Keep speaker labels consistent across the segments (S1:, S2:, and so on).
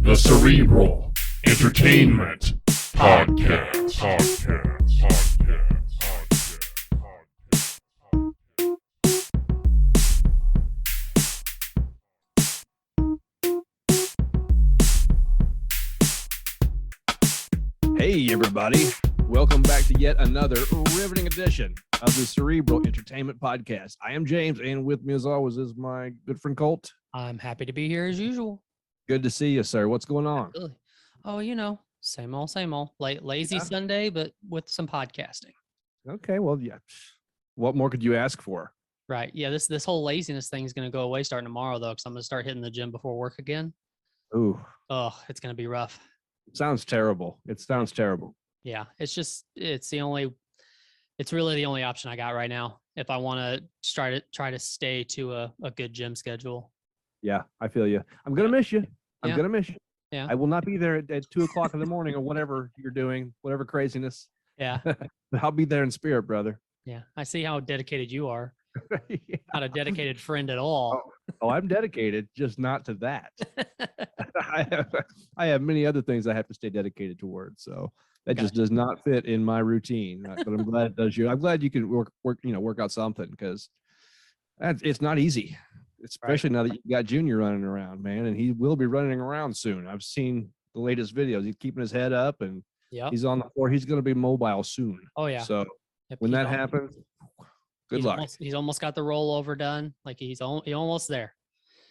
S1: The Cerebral Entertainment Podcast.
S2: Hey everybody, welcome back to yet another riveting edition of the Cerebral Entertainment Podcast. I am James, and with me as always is my good friend Colt.
S3: I'm happy to be here as usual.
S2: Good to see you, sir. What's going on?
S3: Absolutely. Oh, same old, same old. Lazy Sunday, but with some podcasting.
S2: Okay, well, yeah. What more could you ask for?
S3: Right. Yeah, this whole laziness thing is going to go away starting tomorrow, though, because I'm going to start hitting the gym before work again.
S2: Ooh.
S3: Oh, it's going to be rough.
S2: It sounds terrible. It sounds terrible.
S3: Yeah, it's really the only option I got right now if I want to try to stay to a good gym schedule.
S2: Yeah, I feel you. I'm going to miss you. I'm
S3: Yeah.
S2: going to miss you.
S3: Yeah.
S2: I will not be there at 2 o'clock in the morning or whatever you're doing, whatever craziness.
S3: Yeah.
S2: I'll be there in spirit, brother.
S3: Yeah. I see how dedicated you are.
S2: Yeah.
S3: Not a dedicated friend at all.
S2: Oh, I'm dedicated, just not to that. I have many other things I have to stay dedicated towards. So that just does not fit in my routine. But I'm glad it does you. I'm glad you can work out something, because it's not easy, especially now that you got Junior running around, man. And he will be running around soon. I've seen the latest videos. He's keeping his head up, and he's on the floor. He's going to be mobile soon.
S3: Oh yeah.
S2: So when that happens, good luck.
S3: He's almost got the rollover done. Like he's almost there.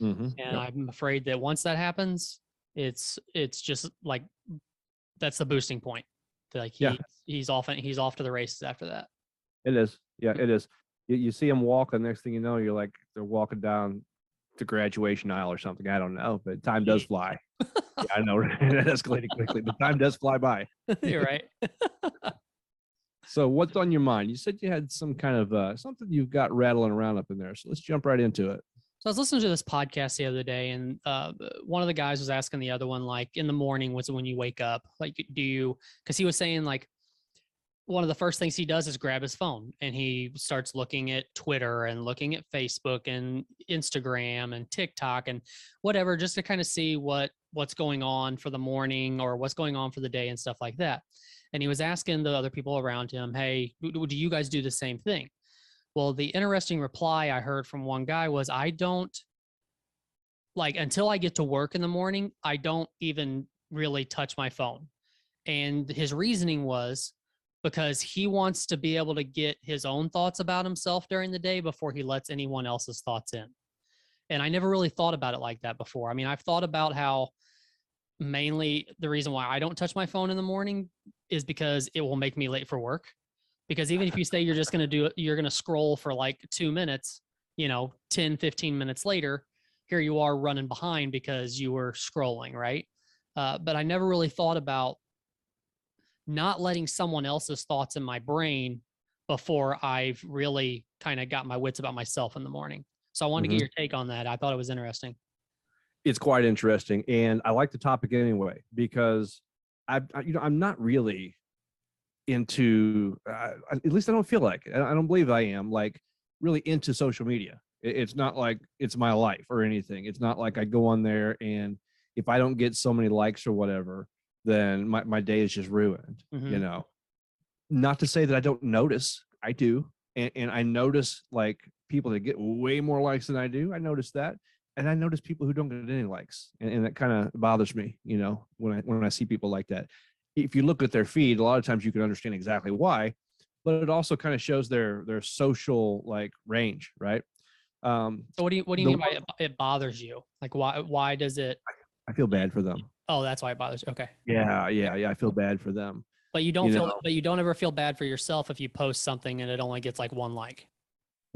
S2: Mm-hmm.
S3: And I'm afraid that once that happens, it's just like that's the boosting point. Like he's off to the races after that.
S2: It is. Yeah, it is. You see him walk, and next thing you know, you're like they're walking down the graduation aisle or something. I don't know, but time does fly. Yeah, I know. It escalated quickly, but time does fly by.
S3: You're right.
S2: So what's on your mind? You said you had some kind of something you've got rattling around up in there. So let's jump right into it.
S3: So I was listening to this podcast the other day, and one of the guys was asking the other one, like, in the morning, what's when you wake up? Like, because he was saying, like, one of the first things he does is grab his phone, and he starts looking at Twitter and looking at Facebook and Instagram and TikTok and whatever, just to kind of see what's going on for the morning or what's going on for the day and stuff like that. And he was asking the other people around him, hey, do you guys do the same thing? Well, the interesting reply I heard from one guy was, I don't, like, until I get to work in the morning, I don't even really touch my phone. And his reasoning was because he wants to be able to get his own thoughts about himself during the day before he lets anyone else's thoughts in. And I never really thought about it like that before. I mean, I've thought about how mainly the reason why I don't touch my phone in the morning is because it will make me late for work. Because even if you say you're just going to do it, you're going to scroll for like 2 minutes, 10, 15 minutes later, here you are running behind because you were scrolling, right? But I never really thought about not letting someone else's thoughts in my brain before I've really kind of got my wits about myself in the morning. So I wanted to get your take on that. I thought it was interesting.
S2: It's quite interesting. And I like the topic anyway, because I'm not really into at least I don't feel like it. I don't believe I am like really into social media. It's not like it's my life or anything. It's not like I go on there and if I don't get so many likes or whatever, then my day is just ruined. Not to say that I don't notice. I do, and I notice like people that get way more likes than I do. I notice that, and I notice people who don't get any likes, and that kind of bothers me, when I see people like that. If you look at their feed, a lot of times you can understand exactly why, but it also kind of shows their social like range, right?
S3: So what do you mean by it bothers you? Like why does it?
S2: I feel bad for them.
S3: Oh, that's why it bothers you. Okay.
S2: Yeah. I feel bad for them.
S3: But you don't ever feel bad for yourself if you post something and it only gets like 1 like.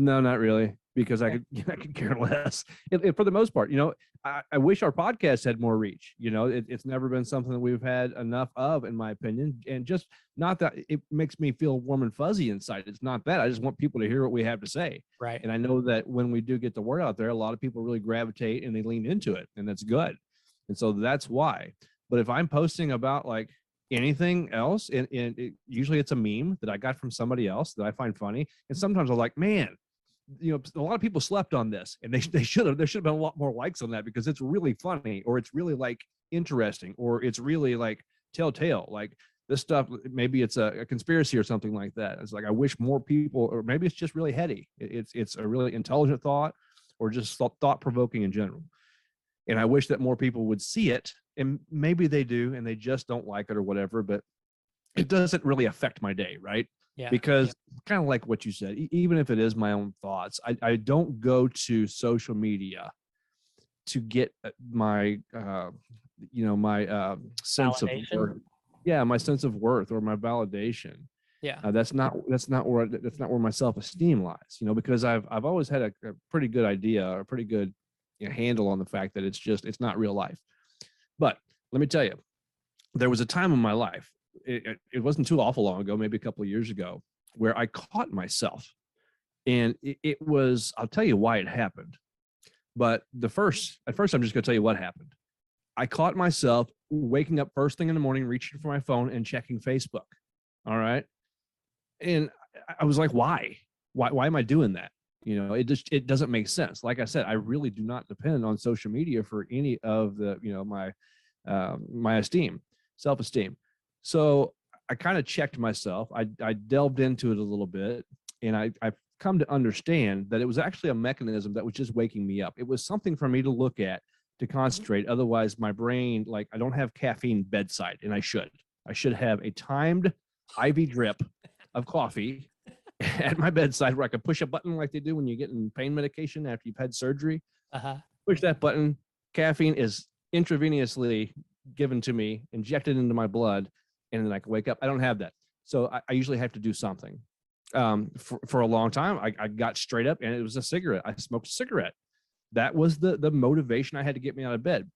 S2: No, not really, because I could care less. For the most part, I wish our podcast had more reach. It's never been something that we've had enough of, in my opinion. And just not that it makes me feel warm and fuzzy inside. It's not that. I just want people to hear what we have to say.
S3: Right.
S2: And I know that when we do get the word out there, a lot of people really gravitate and they lean into it, and that's good. And so that's why. But if I'm posting about like anything else, and usually it's a meme that I got from somebody else that I find funny, and sometimes I'm like, man, a lot of people slept on this, and there should have been a lot more likes on that, because it's really funny, or it's really like interesting, or it's really like telltale. Like this stuff, maybe it's a conspiracy or something like that. It's like, I wish more people, or maybe it's just really heady. It's a really intelligent thought, or just thought provoking in general. And I wish that more people would see it, and maybe they do, and they just don't like it or whatever, but it doesn't really affect my day, right?
S3: Yeah.
S2: Because kind of like what you said, even if it is my own thoughts, I don't go to social media to get my, my sense of
S3: Validation?
S2: worth. Yeah, my sense of worth or my validation.
S3: Yeah.
S2: That's not where my self-esteem lies, because I've always had a pretty good idea, or a pretty good handle on the fact that it's not real life. But let me tell you, there was a time in my life, it wasn't too awful long ago, maybe a couple of years ago, where I caught myself, and it was, I'll tell you why it happened. But at first, I'm just going to tell you what happened. I caught myself waking up first thing in the morning, reaching for my phone and checking Facebook. All right. And I was like, why am I doing that? It doesn't make sense. Like I said, I really do not depend on social media for any of the, my self-esteem. So I kind of checked myself. I delved into it a little bit, and I've come to understand that it was actually a mechanism that was just waking me up. It was something for me to look at, to concentrate. Otherwise, my brain, like, I don't have caffeine bedside, and I should have a timed IV drip of coffee at my bedside, where I could push a button like they do when you get in pain medication after you've had surgery. Push that button. Caffeine is intravenously given to me, injected into my blood, and then I can wake up. I don't have that. So I usually have to do something. For a long time, I got straight up, and it was a cigarette. I smoked a cigarette. That was the motivation I had to get me out of bed.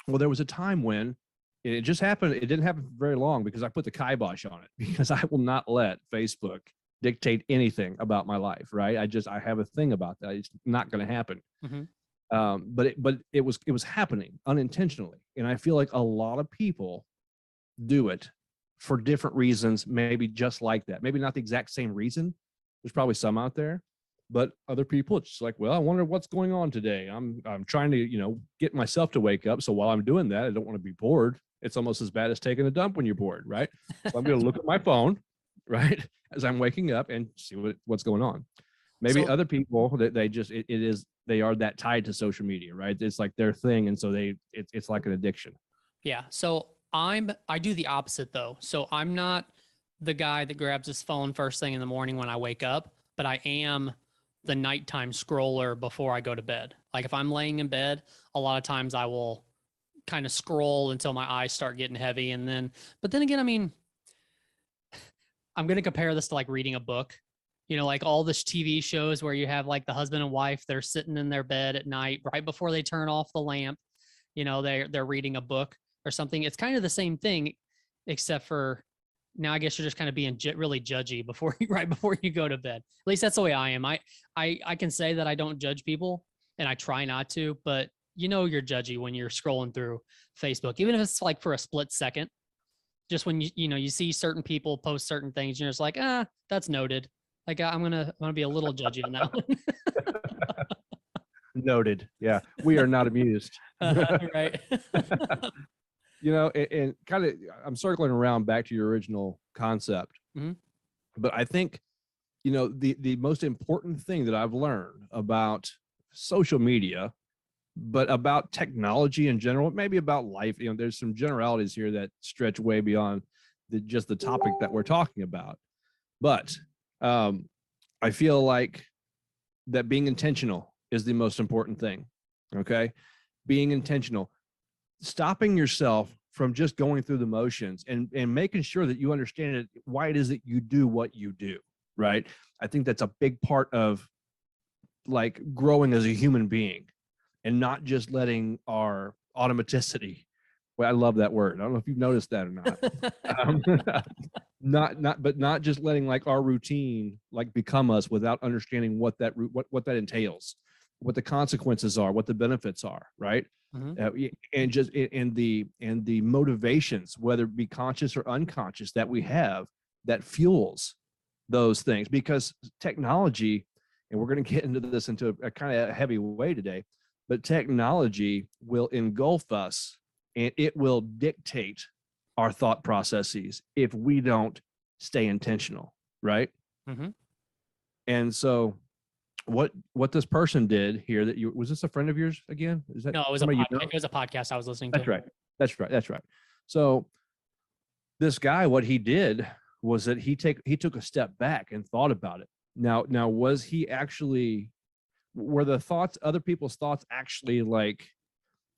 S2: Well, there was a time when it just happened. It didn't happen for very long, because I put the kibosh on it, because I will not let Facebook dictate anything about my life. Right. I have a thing about that. It's not going to happen. But it was happening unintentionally. And I feel like a lot of people do it for different reasons, maybe just like that. Maybe not the exact same reason. There's probably some out there, but other people, it's just like, well, I wonder what's going on today. I'm trying to, get myself to wake up. So while I'm doing that, I don't want to be bored. It's almost as bad as taking a dump when you're bored, right? So I'm going to look at my phone, right, as I'm waking up, and see what's going on. Maybe other people, that they are that tied to social media, right? It's like their thing. And so it's like an addiction.
S3: Yeah. So I do the opposite though. So I'm not the guy that grabs his phone first thing in the morning when I wake up, but I am the nighttime scroller before I go to bed. Like if I'm laying in bed, a lot of times I will kind of scroll until my eyes start getting heavy. But then again, I mean, I'm going to compare this to like reading a book, like all this TV shows where you have like the husband and wife, they're sitting in their bed at night, right before they turn off the lamp, they're reading a book or something. It's kind of the same thing, except for now I guess you're just kind of being really judgy right before you go to bed. At least that's the way I am. I can say that I don't judge people, and I try not to, but you're judgy when you're scrolling through Facebook, even if it's like for a split second. Just when you see certain people post certain things, you're just like, that's noted. Like I'm gonna be a little judgy on that one.
S2: Noted. Yeah, we are not amused.
S3: Right.
S2: And kind of, I'm circling around back to your original concept. But I think, the most important thing that I've learned about social media, but about technology in general, maybe about life, there's some generalities here that stretch way beyond just the topic that we're talking about. But I feel like that being intentional is the most important thing. Okay. Being intentional, stopping yourself from just going through the motions, and making sure that you understand why it is that you do what you do. Right. I think that's a big part of like growing as a human being, and not just letting our automaticity. Well, I love that word. I don't know if you've noticed that or not. Not just letting like our routine like become us, without understanding what that entails, what the consequences are, what the benefits are, right? And the motivations, whether it be conscious or unconscious, that we have that fuels those things. Because technology and we're going to get into this into a kind of heavy way today, but technology will engulf us and it will dictate our thought processes if we don't stay intentional, right?
S3: Mm-hmm.
S2: And so what this person did here, that you, was this a friend of yours again? Is that
S3: No, it was
S2: somebody
S3: it was a podcast I was listening
S2: That's
S3: to.
S2: right. That's right. So this guy, what he did was that he took a step back and thought about it. Now was he actually, were the thoughts, other people's thoughts, actually like,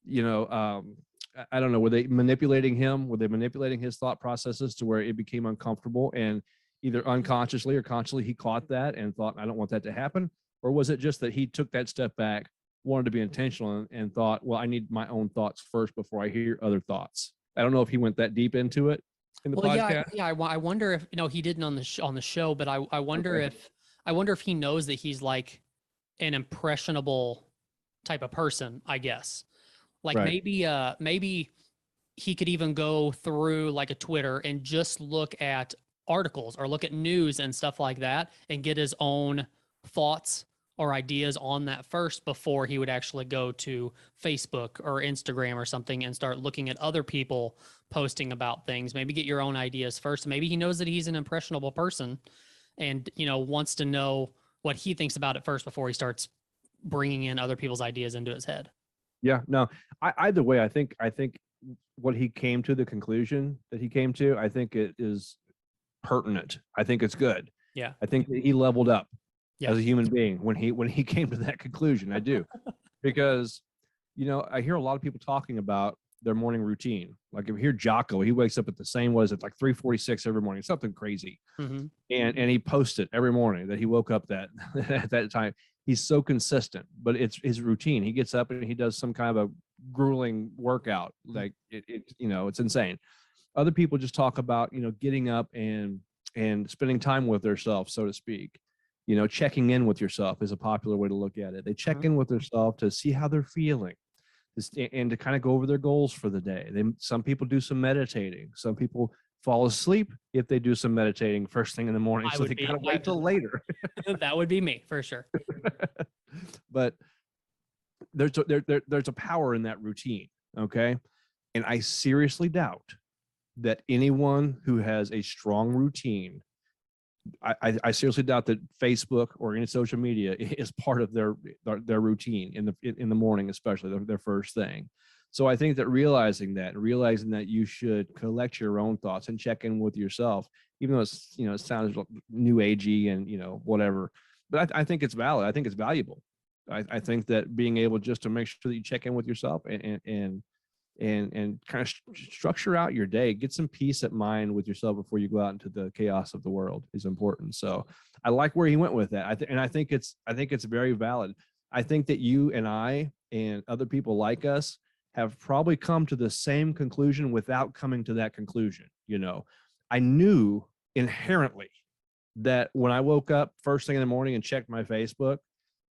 S2: I don't know, were they manipulating him? Were they manipulating his thought processes to where it became uncomfortable, and either unconsciously or consciously he caught that and thought, I don't want that to happen? Or was it just that he took that step back, wanted to be intentional, and thought, well, I need my own thoughts first before I hear other thoughts? I don't know if he went that deep into it in the podcast.
S3: I wonder if, he didn't on the show, but I wonder
S2: Okay.
S3: if he knows that he's like an impressionable type of person, I guess. Like
S2: Right.
S3: maybe he could even go through like a Twitter and just look at articles or look at news and stuff like that and get his own thoughts or ideas on that first before he would actually go to Facebook or Instagram or something and start looking at other people posting about things. Maybe get your own ideas first. Maybe he knows that he's an impressionable person and, wants to know what he thinks about it first before he starts bringing in other people's ideas into his head.
S2: Yeah, no, either way, I think what he came to, the conclusion that he came to, I think it is pertinent. I think it's good.
S3: Yeah.
S2: I think that he leveled up
S3: Yeah.
S2: as a human being when he came to that conclusion. I do. Because, I hear a lot of people talking about their morning routine. Like if you hear Jocko, he wakes up at the same, what is it, like 3:46 every morning, something crazy.
S3: Mm-hmm.
S2: And he posts it every morning that he woke up that at that time. He's so consistent, but it's his routine. He gets up and he does some kind of a grueling workout. Like it's insane. Other people just talk about, getting up and spending time with themselves, so to speak. Checking in with yourself is a popular way to look at it. They check in with themselves to see how they're feeling, and to kind of go over their goals for the day. Some people do some meditating. Some people fall asleep if they do some meditating first thing in the morning, so they gotta wait till later.
S3: That would be me for sure.
S2: But there's a power in that routine, okay? And I seriously doubt that anyone who has a strong routine, I seriously doubt that Facebook or any social media is part of their routine in the morning, especially their first thing. So I think that realizing that you should collect your own thoughts and check in with yourself, even though it's, it sounds new agey and, whatever, but I think it's valid. I think it's valuable. I think that being able just to make sure that you check in with yourself and kind of structure out your day, get some peace of mind with yourself before you go out into the chaos of the world is important. So I like where he went with that. I think it's very valid. I think that you and I and other people like us have probably come to the same conclusion without coming to that conclusion. I knew inherently that when I woke up first thing in the morning and checked my Facebook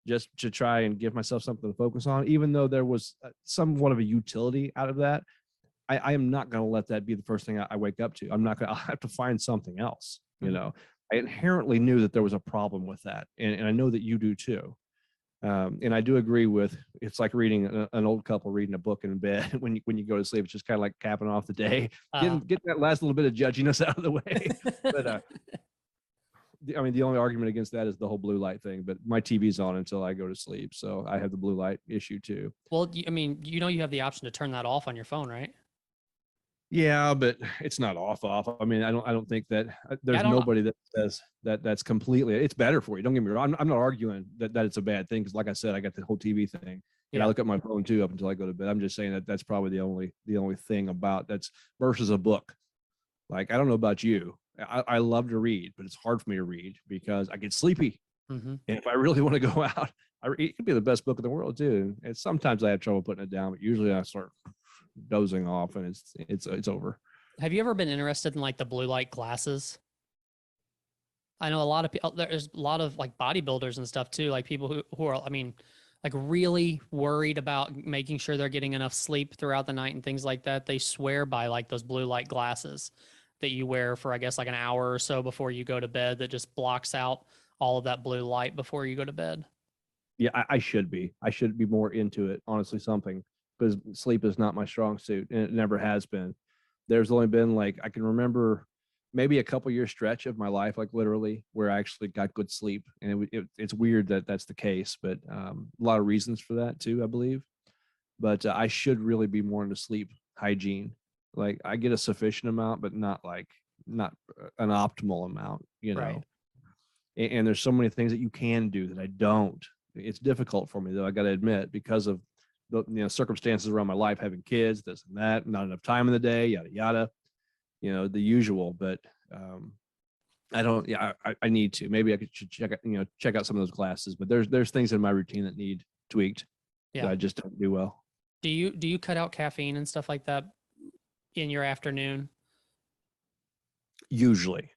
S2: just to try and give myself something to focus on, even though there was somewhat of a utility out of that, I am not going to let that be the first thing I wake up to. I'll have to find something else. I inherently knew that there was a problem with that. And I know that you do too. And I do agree with, it's like reading an old couple reading a book in bed when you go to sleep. It's just kind of like capping off the day, get that last little bit of judginess out of the way. But the only argument against that is the whole blue light thing, but my TV's on until I go to sleep. So I have the blue light issue too.
S3: Well, you have the option to turn that off on your phone, right?
S2: Yeah, but it's not off. I don't think that there's nobody that says that's completely, it's better for you. Don't get me wrong. I'm not arguing that it's a bad thing. Cause like I said, I got the whole TV thing and I look at my phone too up until I go to bed. I'm just saying that that's probably the only thing about that's versus a book. Like, I don't know about you. I love to read, but it's hard for me to read because I get sleepy.
S3: Mm-hmm. And
S2: if I really want to go out, it could be the best book in the world too. And sometimes I have trouble putting it down, but usually I start dozing off and it's over.
S3: Have you ever been interested in like the blue light glasses? I know a lot of people, there's a lot of like bodybuilders and stuff too, like people who are, like really worried about making sure they're getting enough sleep throughout the night and things like that. They swear by like those blue light glasses that you wear for, I guess, like an hour or so before you go to bed that just blocks out all of that blue light before you go to bed.
S2: Yeah, I should be. I should be more into it, honestly, something, because sleep is not my strong suit, and it never has been. There's only been like, I can remember maybe a couple year stretch of my life, like literally, where I actually got good sleep. And it's weird that that's the case, but a lot of reasons for that too, I believe. But I should really be more into sleep hygiene. Like I get a sufficient amount, but not an optimal amount, you know.
S3: Right.
S2: And there's so many things that you can do that I don't. It's difficult for me, though, I got to admit, because of the circumstances around my life, having kids, this and that, not enough time in the day, yada yada, the usual. But I don't. Yeah, I need to. Maybe I should check out some of those classes. But there's things in my routine that need tweaked that I just don't do well.
S3: Do you cut out caffeine and stuff like that in your afternoon?
S2: Usually.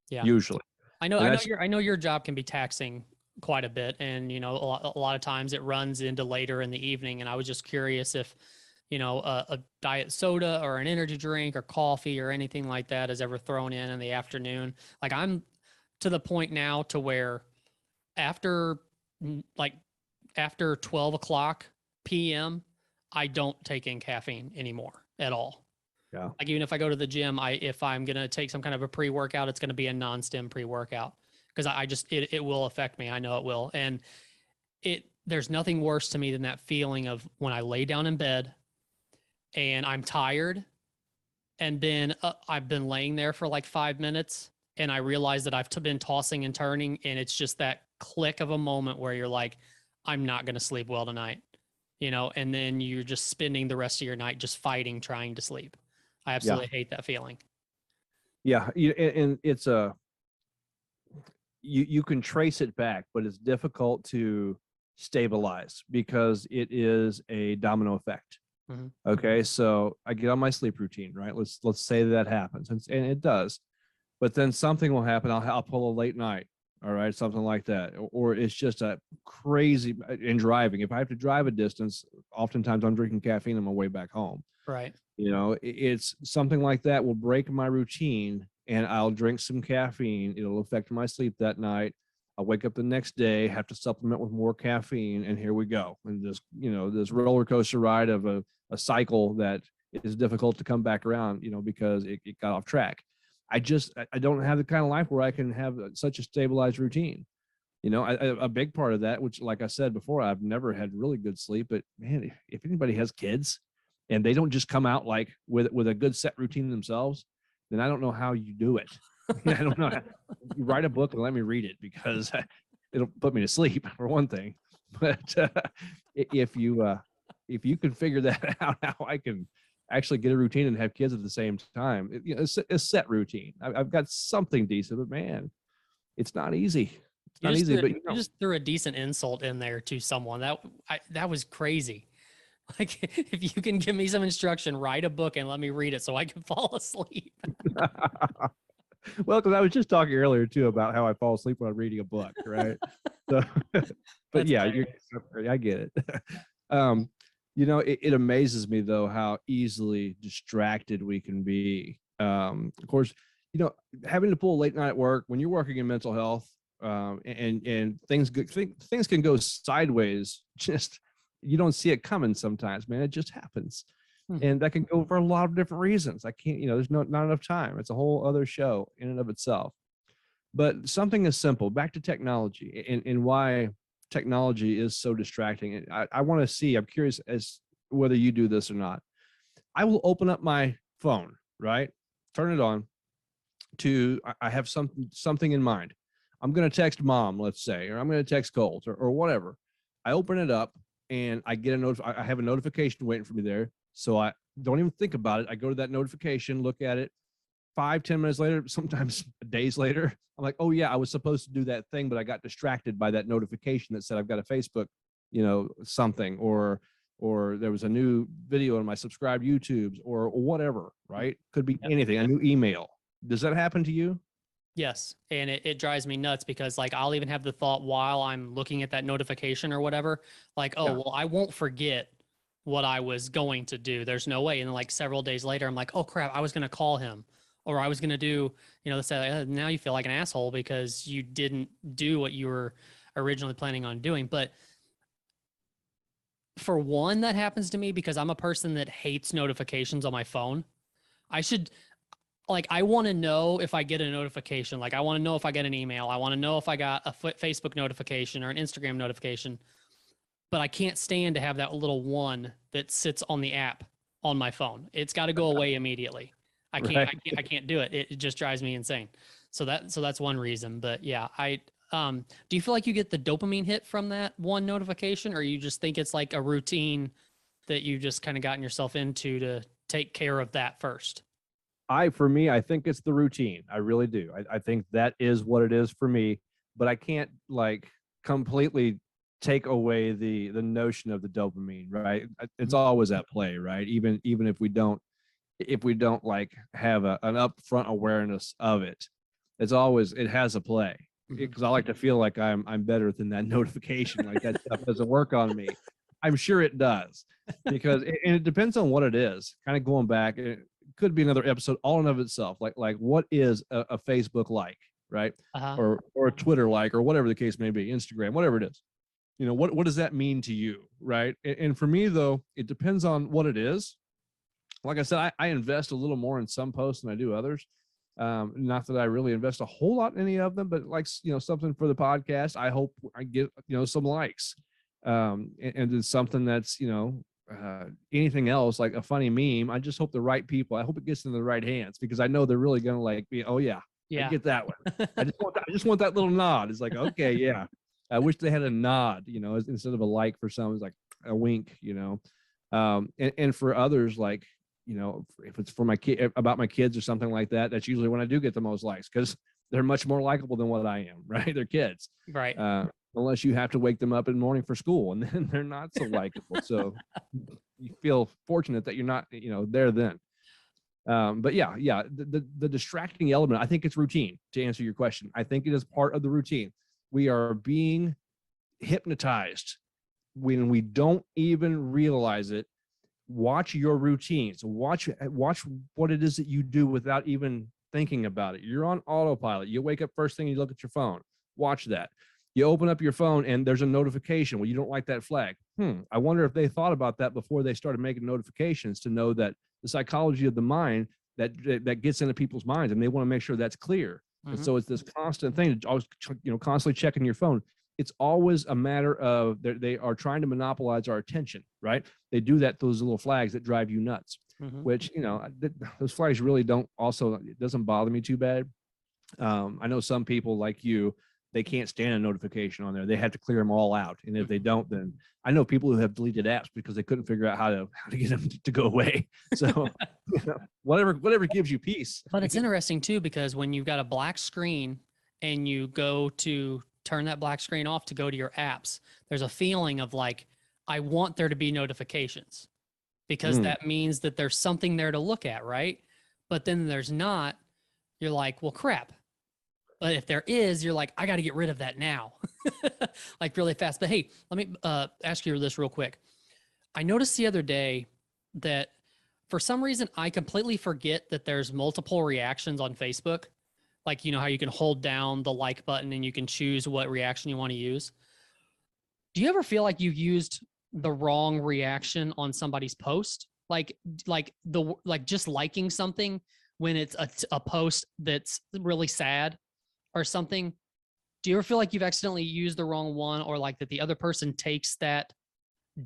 S3: Yeah.
S2: Usually.
S3: I know your job can be taxing quite a bit, and a lot of times it runs into later in the evening. And I was just curious if a diet soda or an energy drink or coffee or anything like that is ever thrown in the afternoon. Like I'm to the point now to where after 12 o'clock p.m. I don't take in caffeine anymore at all.
S2: Yeah.
S3: Like even if I go to the gym, if I'm going to take some kind of a pre-workout, it's going to be a non-stim pre-workout, because it will affect me. I know it will. And there's nothing worse to me than that feeling of when I lay down in bed and I'm tired, and then I've been laying there for like 5 minutes and I realize that I've been tossing and turning, and it's just that click of a moment where you're like, I'm not going to sleep well tonight, and then you're just spending the rest of your night just fighting, trying to sleep. I absolutely hate that feeling.
S2: Yeah. And it's you can trace it back, but it's difficult to stabilize because it is a domino effect. Mm-hmm. Okay. So I get on my sleep routine, right? Let's say that happens, and it does, but then something will happen. I'll pull a late night. All right. Something like that. Or it's just a crazy in driving. If I have to drive a distance, oftentimes I'm drinking caffeine on my way back home.
S3: Right.
S2: It's something like that will break my routine, and I'll drink some caffeine. It'll affect my sleep that night. I'll wake up the next day, have to supplement with more caffeine, and here we go. And just, this roller coaster ride of a cycle that is difficult to come back around, because it got off track. I don't have the kind of life where I can have such a stabilized routine. A big part of that, which, like I said before, I've never had really good sleep, but man, if anybody has kids and they don't just come out like with a good set routine themselves, then I don't know how you do it. I don't know. You write a book and let me read it, because it'll put me to sleep for one thing. But if you can figure that out, how I can actually get a routine and have kids at the same time, it's a set routine. I've got something decent, but man, it's not easy. It's not easy. But
S3: you just threw a decent insult in there to someone. That was crazy. Like, if you can give me some instruction, write a book and let me read it so I can fall asleep.
S2: Well, because I was just talking earlier too about how I fall asleep when I'm reading a book, right? So, but yeah, I get it. It amazes me though how easily distracted we can be. Of course, having to pull late night work when you're working in mental health, and things can go sideways. Just you don't see it coming sometimes, man. It just happens. And that can go for a lot of different reasons. I can't, there's not enough time. It's a whole other show in and of itself. But something as simple, back to technology and why technology is so distracting. I want to see, I'm curious as whether you do this or not. I will open up my phone, right? Turn it on I have something in mind. I'm going to text mom, let's say, or I'm going to text Colt or whatever. I open it up and I get I have a notification waiting for me there. So I don't even think about it. I go to that notification, look at it. 5-10 minutes later, sometimes days later, I'm like, oh yeah, I was supposed to do that thing, but I got distracted by that notification that said I've got a Facebook, something, or there was a new video on my subscribed YouTubes or whatever, right? Could be anything, a new email. Does that happen to you?
S3: Yes. And it drives me nuts because like, I'll even have the thought while I'm looking at that notification or whatever, like, well, I won't forget what I was going to do. There's no way. And like several days later, I'm like, oh crap, I was going to call him or I was going to do, let's say now you feel like an asshole because you didn't do what you were originally planning on doing. But for one, that happens to me because I'm a person that hates notifications on my phone. I should, I want to know if I get a notification. Like, I want to know if I get an email. I want to know if I got a Facebook notification or an Instagram notification. But I can't stand to have that little one that sits on the app on my phone. It's got to go away immediately. I can't,
S2: Right.
S3: I can't do it. It just drives me insane. So that's one reason. But yeah, do you feel like you get the dopamine hit from that one notification, or you just think it's like a routine that you just kind of gotten yourself into to take care of that first?
S2: For me, I think it's the routine. I really do. I think that is what it is for me, but I can't like completely take away the notion of the dopamine, right? It's always at play, right? Even if we don't like have an upfront awareness of it, it has a play, because I like to feel like I'm better than that notification. Like that stuff doesn't work on me. I'm sure it does, because it depends on what it is. Kind of going back, it could be another episode all in of itself. Like what is a Facebook like, right? Or a Twitter like, or whatever the case may be, Instagram, whatever it is. What does that mean to you, right? And for me though, it depends on what it is. Like I said, I invest a little more in some posts than I do others. Not that I really invest a whole lot in any of them, but like, something for the podcast, I hope I get, some likes. And it's something that's, anything else, like a funny meme, I just hope the right people, I hope it gets in the right hands, because I know they're really going to like be, oh yeah, I get that one. I just want that little nod. It's like, okay, yeah. I wish they had a nod, instead of a like for some, it's like a wink, and for others, like, if it's for my kid, about my kids or something like that, that's usually when I do get the most likes, because they're much more likable than what I am, right? They're kids.
S3: Right.
S2: Unless you have to wake them up in the morning for school, and then they're not so likable. So you feel fortunate that you're not, there then. But yeah, the distracting element, I think it's routine, to answer your question. I think it is part of the routine. We are being hypnotized when we don't even realize it. Watch your routines. Watch what it is that you do without even thinking about it. You're on autopilot. You wake up first thing, you look at your phone. Watch that. You open up your phone and there's a notification. Well, you don't like that flag. I wonder if they thought about that before they started making notifications, to know that the psychology of the mind that gets into people's minds, and they want to make sure that's clear. And so it's this constant thing, always, constantly checking your phone. It's always a matter of they are trying to monopolize our attention, right? They do that, those little flags that drive you nuts, which, those flags really it doesn't bother me too bad. I know some people like you, they can't stand a notification on there. They have to clear them all out. And if they don't, then I know people who have deleted apps because they couldn't figure out how to get them to go away. So whatever gives you peace.
S3: But it's interesting too, because when you've got a black screen and you go to turn that black screen off to go to your apps, there's a feeling of like, I want there to be notifications, because that means that there's something there to look at, right? But then there's not. You're like, well, crap. But if there is, you're like, I got to get rid of that now, like really fast. But hey, let me ask you this real quick. I noticed the other day that for some reason, I completely forget that there's multiple reactions on Facebook. Like, how you can hold down the like button and you can choose what reaction you want to use. Do you ever feel like you've used the wrong reaction on somebody's post? Like just liking something when it's a post that's really sad or something. Do you ever feel like you've accidentally used the wrong one, or like that the other person takes that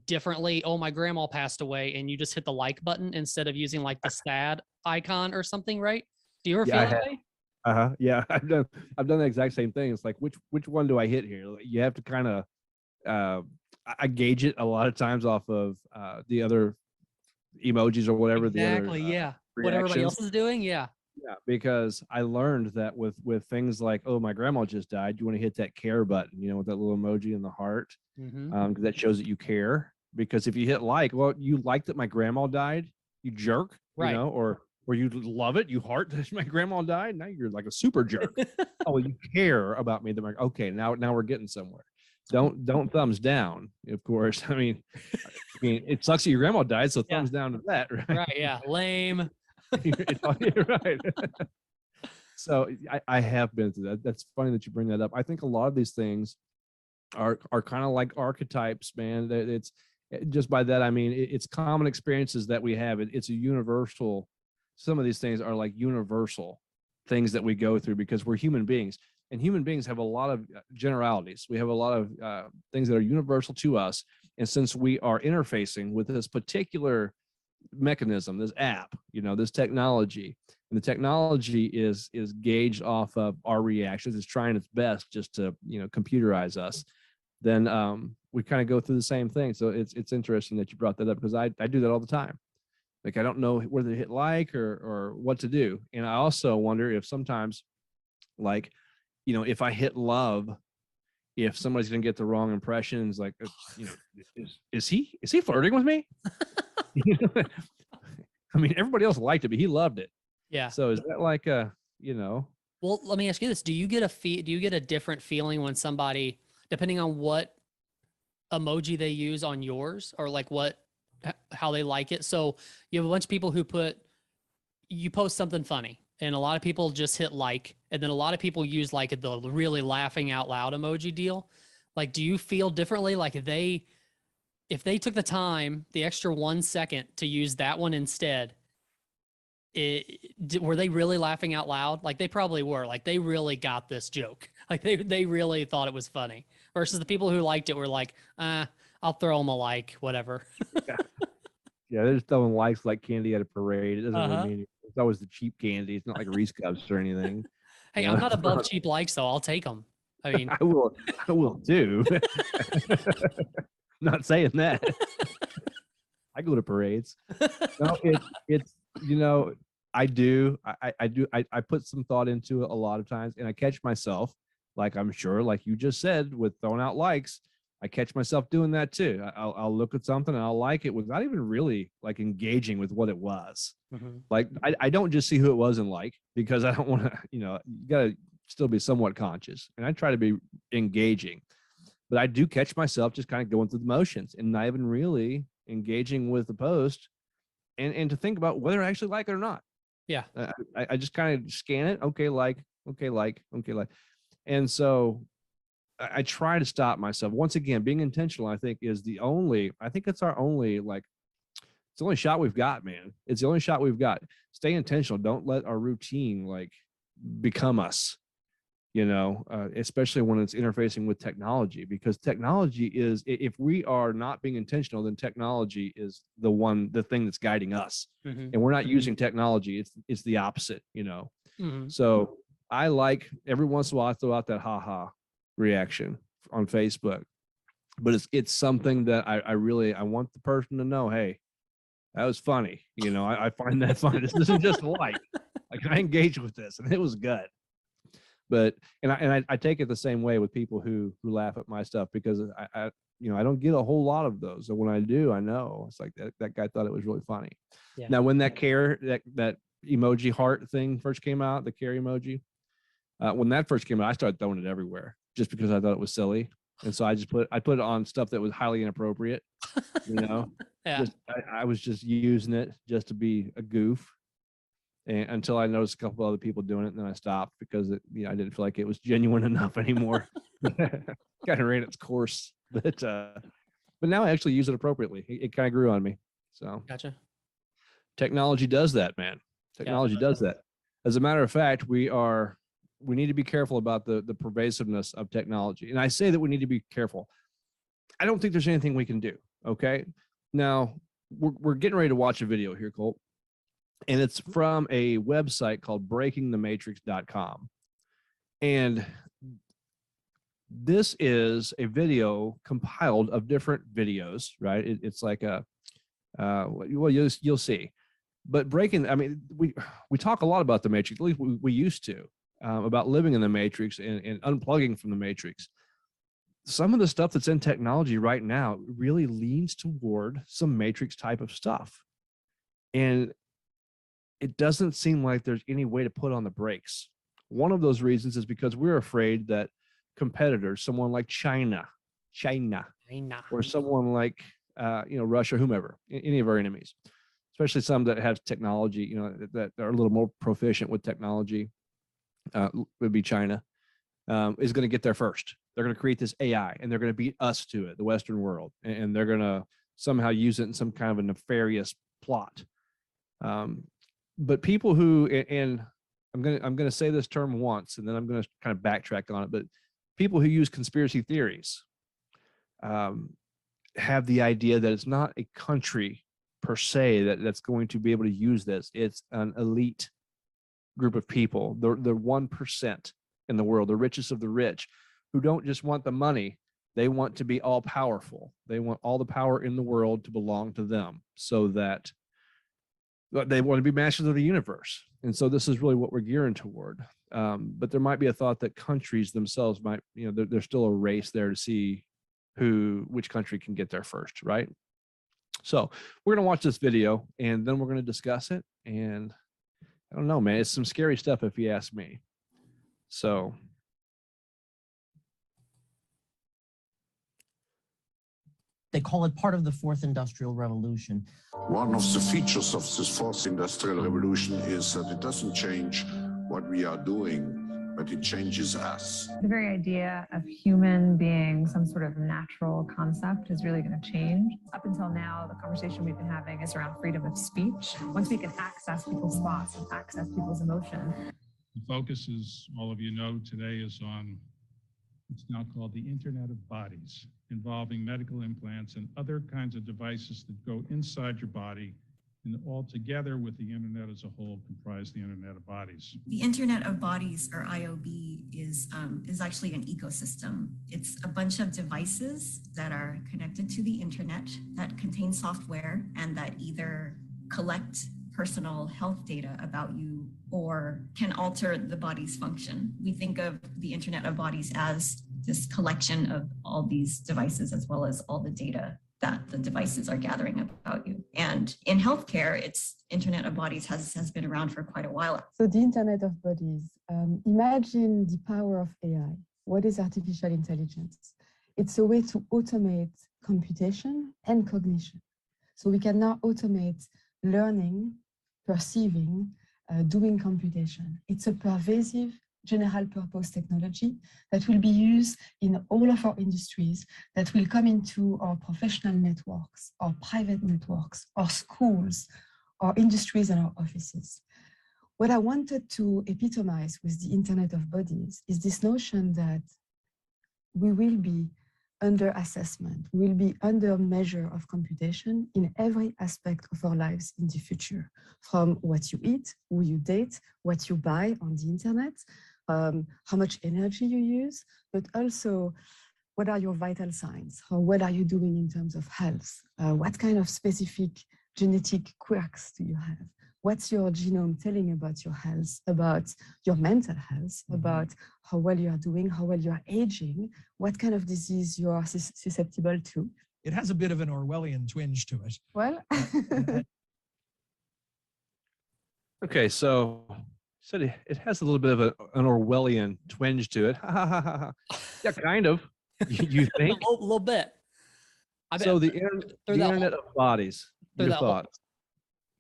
S3: differently? Oh, my grandma passed away, and you just hit the like button instead of using like the sad icon or something, right? Do you ever feel that way?
S2: Yeah, I've done the exact same thing. It's like, which one do I hit here? You have to kind of I gauge it a lot of times off of the other emojis or whatever.
S3: Exactly.
S2: The other,
S3: yeah. What everybody else is doing. Yeah.
S2: Yeah, because I learned that with things like, oh, my grandma just died, you want to hit that care button, with that little emoji in the heart, because that shows that you care. Because if you hit like, well, you like that my grandma died, you jerk,
S3: right?
S2: Or you love it, you heart that my grandma died. Now you're like a super jerk. Oh, you care about me. Okay, now we're getting somewhere. Don't thumbs down, of course. I mean, it sucks that your grandma died, so thumbs down to that, right?
S3: Right. Yeah. Lame.
S2: You're right. So I have been through that. That's funny that you bring that up. I think a lot of these things are kind of like archetypes, man. It's just by that I mean it's common experiences that we have. It's a universal. Some of these things are like universal things that we go through because we're human beings, and human beings have a lot of generalities. We have a lot of things that are universal to us, and since we are interfacing with this particular mechanism, this app, this technology, and the technology is gauged off of our reactions. It's trying its best just to computerize us. Then we kind of go through the same thing. So it's interesting that you brought that up because I do that all the time. Like I don't know whether to hit like or what to do, and I also wonder if sometimes, like, if I hit love, if somebody's gonna get the wrong impressions, like, is he flirting with me? I mean, everybody else liked it, but he loved it.
S3: Yeah.
S2: So is that like
S3: Well, let me ask you this: do you get a different feeling when somebody, depending on what emoji they use on yours, or like how they like it? So you have a bunch of people who you post something funny, and a lot of people just hit like, and then a lot of people use like the really laughing out loud emoji deal. Like, do you feel differently? Like if they took the time, the extra 1 second to use that one instead, were they really laughing out loud? Like they probably were. Like they really got this joke. Like they really thought it was funny. Versus the people who liked it were like, I'll throw them a like, whatever.
S2: Yeah, they're just throwing likes like candy at a parade. It doesn't really
S3: Uh-huh.
S2: mean it's always the cheap candy. It's not like Reese Cups or anything.
S3: Hey, I'm not above cheap likes though. I'll take them. I mean,
S2: I will too. Not saying that. I go to parades. No, it's I do. I put some thought into it a lot of times, and I catch myself, like I'm sure, like you just said, with throwing out likes. I catch myself doing that too. I'll look at something and I'll like it without even really like engaging with what it was.
S3: mm-hmm.
S2: Like I don't just see who it was and like, because I don't want to, you gotta still be somewhat conscious, and I try to be engaging, but I do catch myself just kind of going through the motions and not even really engaging with the post, and to think about whether I actually like it or not.
S3: Yeah.
S2: I just kind of scan it. Okay, like, okay, like, okay, like, and so I try to stop myself. Once again, being intentional, I think it's our only, like, it's the only shot we've got, man. It's the only shot we've got. Stay intentional. Don't let our routine like become us, especially when it's interfacing with technology, because technology is, if we are not being intentional, then technology is the thing that's guiding us.
S3: Mm-hmm.
S2: And we're not using technology. It's the opposite,
S3: Mm-hmm.
S2: So I like every once in a while I throw out that haha reaction on Facebook, but it's something that I want the person to know, hey, that was funny. I find that funny. This isn't just a like I engaged with this and it was good. But I take it the same way with people who laugh at my stuff, because I don't get a whole lot of those. And when I do, I know it's like that guy thought it was really funny.
S3: Yeah.
S2: Now, when that emoji heart thing first came out, the care emoji, when that first came out, I started throwing it everywhere just because I thought it was silly. And so I put it on stuff that was highly inappropriate,
S3: Yeah.
S2: I was just using it just to be a goof. And until I noticed a couple other people doing it, and then I stopped because I didn't feel like it was genuine enough anymore. Kind of ran its course, but now I actually use it appropriately. It kind of grew on me. So
S3: Gotcha.
S2: Technology does that, man. Technology does that. As a matter of fact, we need to be careful about the pervasiveness of technology. And I say that we need to be careful. I don't think there's anything we can do. Okay. Now we're getting ready to watch a video here, Colt. And it's from a website called breakingthematrix.com. And this is a video compiled of different videos, right? It's like well, you'll see. But we talk a lot about the matrix, at least we used to, about living in the matrix and unplugging from the matrix. Some of the stuff that's in technology right now really leans toward some matrix type of stuff. And it doesn't seem like there's any way to put on the brakes. One of those reasons is because we're afraid that competitors, someone like China, or someone like Russia, whomever, any of our enemies, especially some that have technology, you know, that are a little more proficient with technology, would be China, is going to get there first. They're going to create this AI and they're going to beat us to it, the Western world, and they're going to somehow use it in some kind of a nefarious plot. But people who, and I'm going to say this term once, and then I'm going to kind of backtrack on it, but people who use conspiracy theories have the idea that it's not a country per se that's going to be able to use this. It's an elite group of people, the 1% in the world, the richest of the rich, who don't just want the money. They want to be all powerful. They want all the power in the world to belong to them, so that they want to be masters of the universe. And so this is really what we're gearing toward. But there might be a thought that countries themselves might, you know, there's still a race there to see which country can get there first, right? So we're going to watch this video and then we're going to discuss it. And I don't know, man, it's some scary stuff if you ask me. So
S4: they call it part of the fourth industrial revolution.
S5: One of the features of this fourth industrial revolution is that it doesn't change what we are doing, but it changes us.
S6: The very idea of human being some sort of natural concept is really going to change. Up until now, the conversation we've been having is around freedom of speech. Once we can access people's thoughts and access people's emotion.
S7: The focus, as all of you know, today is on what's now called the Internet of Bodies, involving medical implants and other kinds of devices that go inside your body and all together with the Internet as a whole comprise the Internet of Bodies.
S8: The Internet of Bodies, or IOB, is actually an ecosystem. It's a bunch of devices that are connected to the Internet that contain software and that either collect personal health data about you or can alter the body's function. We think of the Internet of Bodies as this collection of all these devices as well as all the data that the devices are gathering about you. And in healthcare, Internet of Bodies has been around for quite a while.
S9: So the Internet of Bodies, imagine the power of AI. What is artificial intelligence? It's a way to automate computation and cognition. So we can now automate learning, perceiving, doing computation. It's a pervasive general purpose technology that will be used in all of our industries, that will come into our professional networks, our private networks, our schools, our industries and our offices. What I wanted to epitomize with the Internet of Bodies is this notion that we will be under assessment, we will be under measure of computation in every aspect of our lives in the future, from what you eat, who you date, what you buy on the internet, how much energy you use, but also what are your vital signs? How well are you doing in terms of health? What kind of specific genetic quirks do you have? What's your genome telling about your health, about your mental health, about how well you are doing, how well you are aging, what kind of disease you are susceptible to?
S10: It has a bit of an Orwellian twinge to it.
S9: Well,
S2: okay, so said it has a little bit of an Orwellian twinge to it. Yeah, kind of. You think?
S3: A little bit.
S2: So the Internet of Bodies. Your thoughts?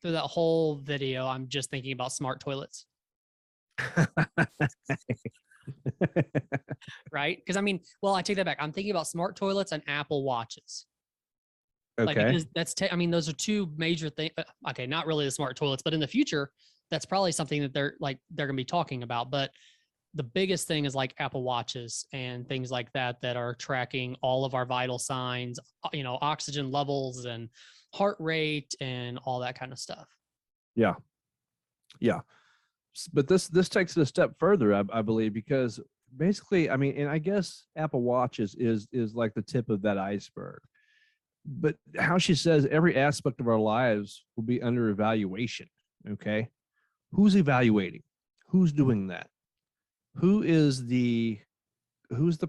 S3: Through that whole video, I'm just thinking about smart toilets. Right? Because I mean, well, I take that back. I'm thinking about smart toilets and Apple Watches.
S2: Okay.
S3: Like, because that's, I mean, those are two major things. Okay, not really the smart toilets, but in the future, that's probably something that they're going to be talking about. But the biggest thing is like Apple Watches and things like that are tracking all of our vital signs, you know, oxygen levels and heart rate and all that kind of stuff. Yeah.
S2: But this takes it a step further, I believe, because basically, I mean, and I guess Apple Watches is like the tip of that iceberg. But how she says every aspect of our lives will be under evaluation. Okay. Who's evaluating? Who's doing that? Who's the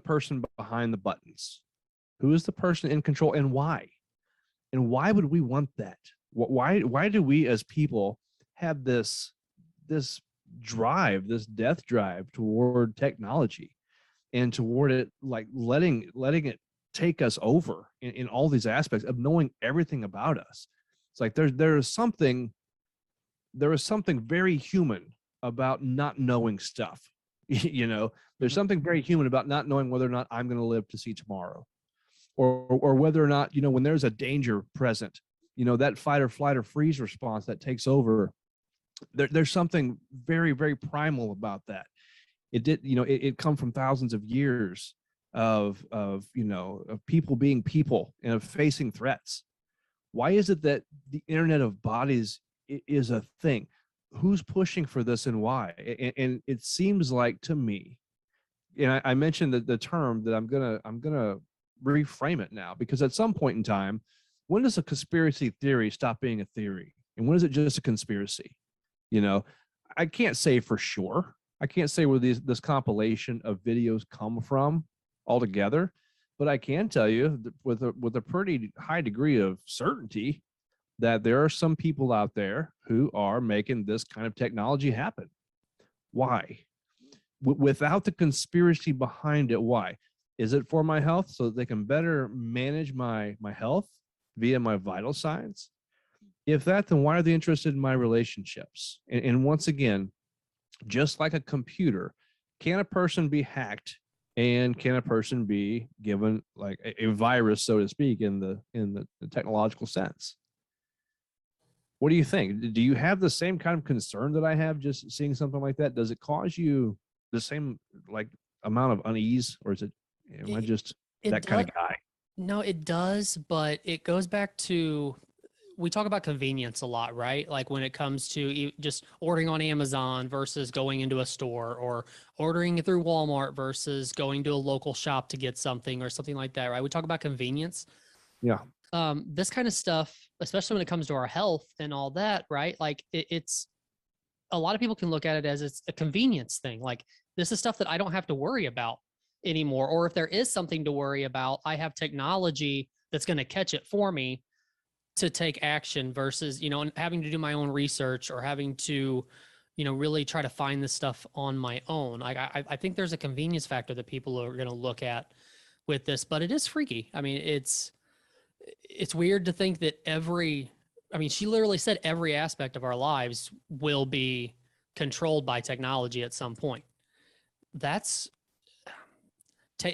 S2: person behind the buttons? Who is the person in control, and why? And why would we want that? Why do we as people have this drive, this death drive toward technology and toward it, like letting it take us over in all these aspects of knowing everything about us? It's like there is something very human about not knowing stuff. You know, there's something very human about not knowing whether or not I'm going to live to see tomorrow, or whether or not, you know, when there's a danger present, you know, that fight or flight or freeze response that takes over. There's something very, very primal about that. It did, you know, it come from thousands of years of people being people and of facing threats. Why is it that the Internet of Bodies is a thing? Who's pushing for this and why? And it seems like to me, and I mentioned the term that I'm gonna reframe it now, because at some point in time, when does a conspiracy theory stop being a theory, and when is it just a conspiracy? You know, I can't say for sure. I can't say where this compilation of videos come from altogether, but I can tell you that with a pretty high degree of certainty that there are some people out there who are making this kind of technology happen. Why? Without the conspiracy behind it, why? Is it for my health so that they can better manage my health via my vital signs? If that, then why are they interested in my relationships? And once again, just like a computer, can a person be hacked, and can a person be given like a virus, so to speak, in the technological sense? What do you think? Do you have the same kind of concern that I have just seeing something like that? Does it cause you the same like amount of unease, or is it, am I just that kind of guy?
S3: No, it does, but it goes back to, we talk about convenience a lot, right? Like when it comes to just ordering on Amazon versus going into a store, or ordering it through Walmart versus going to a local shop to get something or something like that, right? We talk about convenience.
S2: Yeah.
S3: This kind of stuff, especially when it comes to our health and all that, right? Like it's a lot of people can look at it as it's a convenience thing. Like this is stuff that I don't have to worry about anymore. Or if there is something to worry about, I have technology that's going to catch it for me to take action, versus, you know, having to do my own research or having to, you know, really try to find this stuff on my own. I think there's a convenience factor that people are going to look at with this, but it is freaky. I mean, it's weird to think that she literally said every aspect of our lives will be controlled by technology at some point. That's,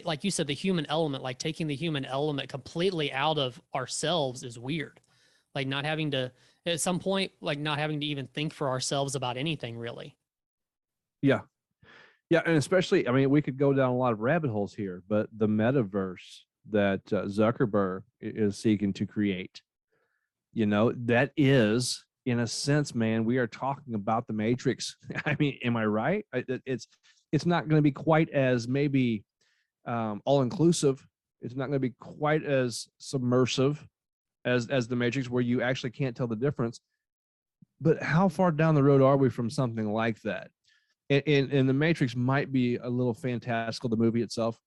S3: like you said, the human element, like taking the human element completely out of ourselves is weird. Like not having to, at some point, like not having to even think for ourselves about anything really.
S2: Yeah. Yeah. And especially, I mean, we could go down a lot of rabbit holes here, but the metaverse that Zuckerberg is seeking to create, you know, that is, in a sense, man, we are talking about the Matrix. I mean, am I right? It's not going to be quite as maybe all inclusive. It's not going to be quite as submersive as the Matrix, where you actually can't tell the difference. But how far down the road are we from something like that? And the Matrix might be a little fantastical. The movie itself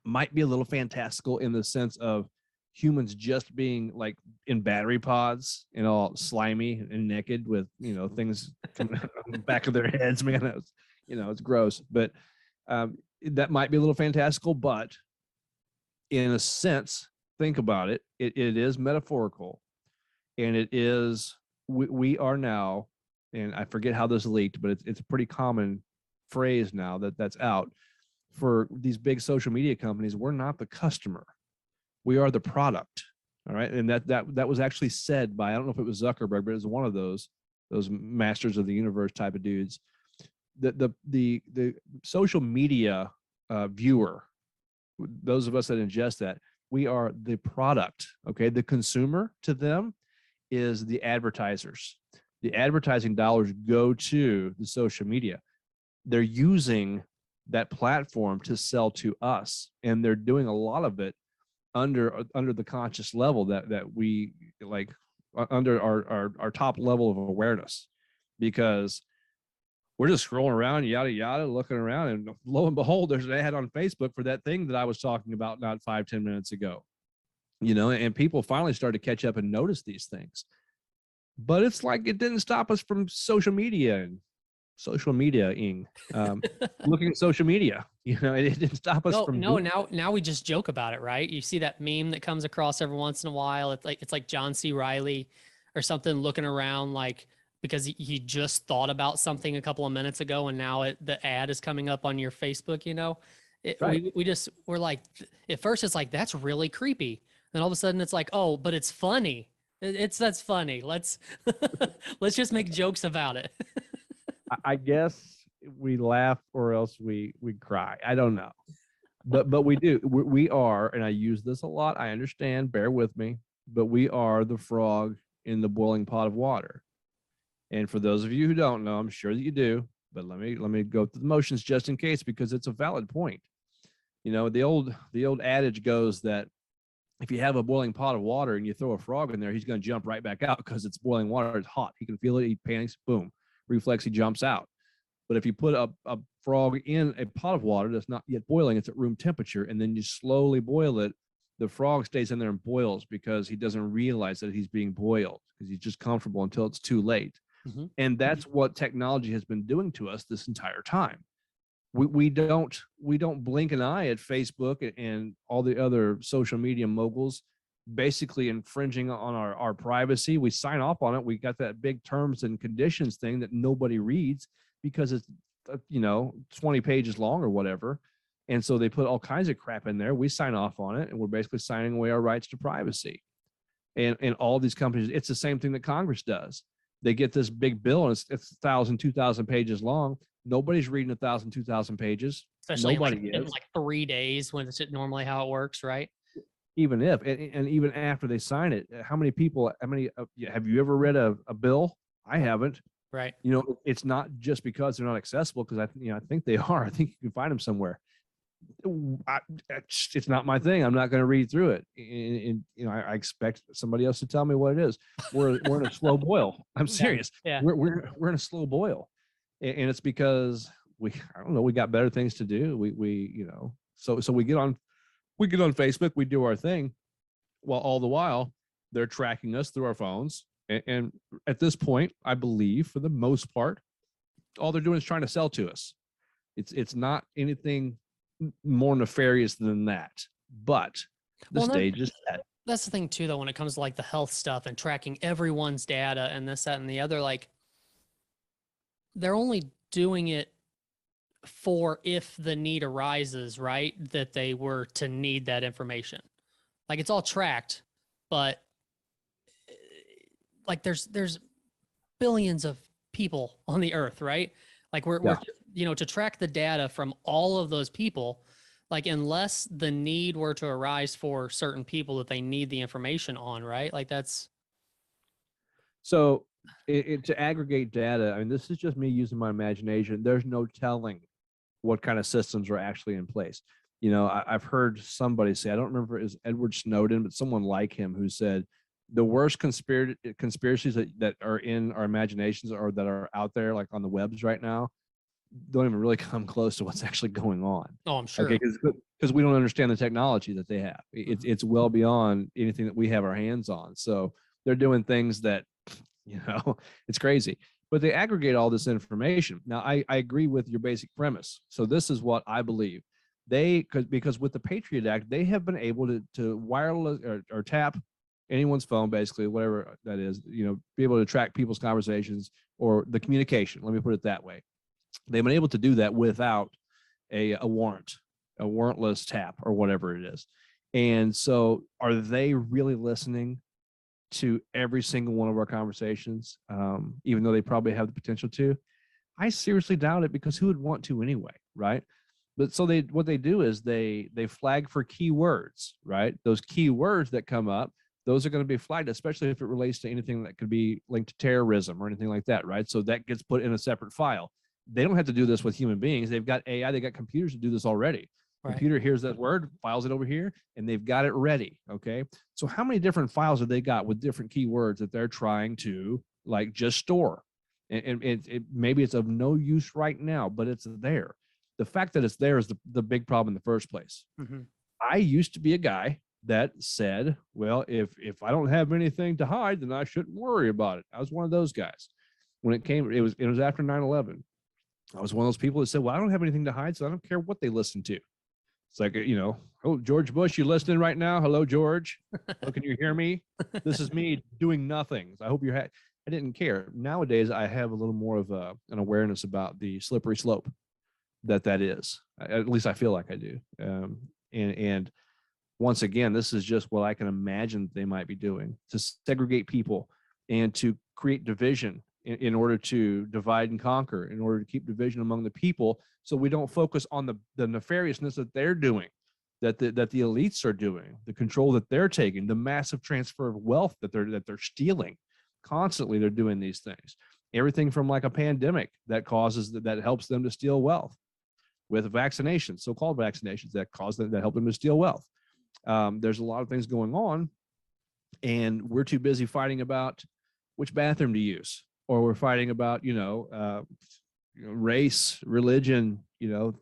S2: might be a little fantastical in the sense of humans just being like in battery pods and all slimy and naked with, you know, things coming out on the back of their heads, man. It's gross, but that might be a little fantastical. But in a sense, think about it, it is metaphorical, and it is, we are now, and I forget how this leaked, but it's a pretty common phrase now that's out for these big social media companies. We're not the customer, we are the product. All right. And that was actually said by, I don't know if it was Zuckerberg, but it was one of those masters of the universe type of dudes. The social media viewer, those of us that ingest that, we are the product. Okay. The consumer to them is the advertisers. The advertising dollars go to the social media. They're using that platform to sell to us, and they're doing a lot of it under the conscious level that we like, under our top level of awareness, because we're just scrolling around, yada yada, looking around, and lo and behold, there's an ad on Facebook for that thing that I was talking about not 5-10 minutes ago. You know, and people finally started to catch up and notice these things. But it's like it didn't stop us from social media-ing, looking at social media. You know, it didn't stop us from.
S3: Now we just joke about it, right? You see that meme that comes across every once in a while. It's like John C. Riley or something, looking around like because he just thought about something a couple of minutes ago and now the ad is coming up on your Facebook,
S2: Right.
S3: we're like, at first it's like, that's really creepy. Then all of a sudden it's like, oh, but it's funny. That's funny. Let's let's just make jokes about it.
S2: I guess we laugh or else we cry. I don't know, but we do. We are, and I use this a lot. I understand. Bear with me, but we are the frog in the boiling pot of water. And for those of you who don't know, I'm sure that you do, but let me go through the motions just in case, because it's a valid point. The old adage goes that if you have a boiling pot of water and you throw a frog in there, he's going to jump right back out because it's boiling water. It's hot. He can feel it. He panics. Boom. Reflex. He jumps out. But if you put a frog in a pot of water that's not yet boiling, it's at room temperature, and then you slowly boil it, the frog stays in there and boils because he doesn't realize that he's being boiled, because he's just comfortable until it's too late.
S3: Mm-hmm.
S2: And that's what technology has been doing to us this entire time. We don't blink an eye at Facebook and all the other social media moguls basically infringing on our privacy. We sign off on it. We got that big terms and conditions thing that nobody reads because it's 20 pages long or whatever. And so they put all kinds of crap in there. We sign off on it, and we're basically signing away our rights to privacy. And all these companies, it's the same thing that Congress does. They get this big bill, and it's 1,000, 2,000 pages long. Nobody's reading 1,000, 2,000 pages.
S3: Especially
S2: Nobody
S3: in
S2: is.
S3: like 3 days when it's normally how it works, right?
S2: Even if, and even after they sign it, how many have you ever read a bill? I haven't.
S3: Right.
S2: It's not just because they're not accessible, because I think they are. I think you can find them somewhere. It's not my thing. I'm not going to read through it. And I expect somebody else to tell me what it is. We're in a slow boil. I'm serious.
S3: Yeah.
S2: We're in a slow boil, and it's because we got better things to do. So we get on Facebook, we do our thing, while all the while they're tracking us through our phones. And at this point, I believe for the most part, all they're doing is trying to sell to us. It's not anything more nefarious than that, but the stage is set.
S3: That's the thing too, though, when it comes to like the health stuff and tracking everyone's data and this, that, and the other, like they're only doing it for if the need arises, right? That they were to need that information. Like it's all tracked, but like there's billions of people on the earth, right? Like we're to track the data from all of those people, like unless the need were to arise for certain people that they need the information on, right? Like that's.
S2: So to aggregate data, I mean, this is just me using my imagination. There's no telling what kind of systems are actually in place. I've heard somebody say, I don't remember if it was Edward Snowden, but someone like him who said the worst conspiracies that are in our imaginations or that are out there, like on the webs right now, don't even really come close to what's actually going on.
S3: Oh, I'm sure.
S2: Okay, because we don't understand the technology that they have. It's well beyond anything that we have our hands on. So they're doing things that, it's crazy. But they aggregate all this information. Now, I agree with your basic premise. So this is what I believe. Because with the Patriot Act, they have been able to wireless or tap anyone's phone, basically, whatever that is, be able to track people's conversations or the communication. Let me put it that way. They've been able to do that without a warrantless tap or whatever it is. And so are they really listening to every single one of our conversations, even though they probably have the potential to? I seriously doubt it, because who would want to anyway, right? But so what they do is they flag for keywords, right? Those keywords that come up, those are going to be flagged, especially if it relates to anything that could be linked to terrorism or anything like that, right? So that gets put in a separate file. They don't have to do this with human beings. They've got AI, they got computers to do this already. Right. Computer hears that word, files it over here, and they've got it ready, okay? So how many different files have they got with different keywords that they're trying to like just store? And maybe it's of no use right now, but it's there. The fact that it's there is the big problem in the first place.
S3: Mm-hmm.
S2: I used to be a guy that said, well, if I don't have anything to hide, then I shouldn't worry about it. I was one of those guys. When it was after 9/11. I was one of those people that said, well, I don't have anything to hide, so I don't care what they listen to. It's like, oh, George Bush, you listening right now? Hello, George. Oh, can you hear me? This is me doing nothing. I hope you're I didn't care. Nowadays, I have a little more of an awareness about the slippery slope that is. At least I feel like I do. And once again, this is just what I can imagine they might be doing to segregate people and to create division in order to divide and conquer, in order to keep division among the people, so we don't focus on the nefariousness that they're doing, that the elites are doing, the control that they're taking, the massive transfer of wealth that they're stealing. Constantly, they're doing these things. Everything from like a pandemic that helps them to steal wealth, with vaccinations, so-called vaccinations that help them to steal wealth. There's a lot of things going on, and we're too busy fighting about which bathroom to use, or we're fighting about race, religion,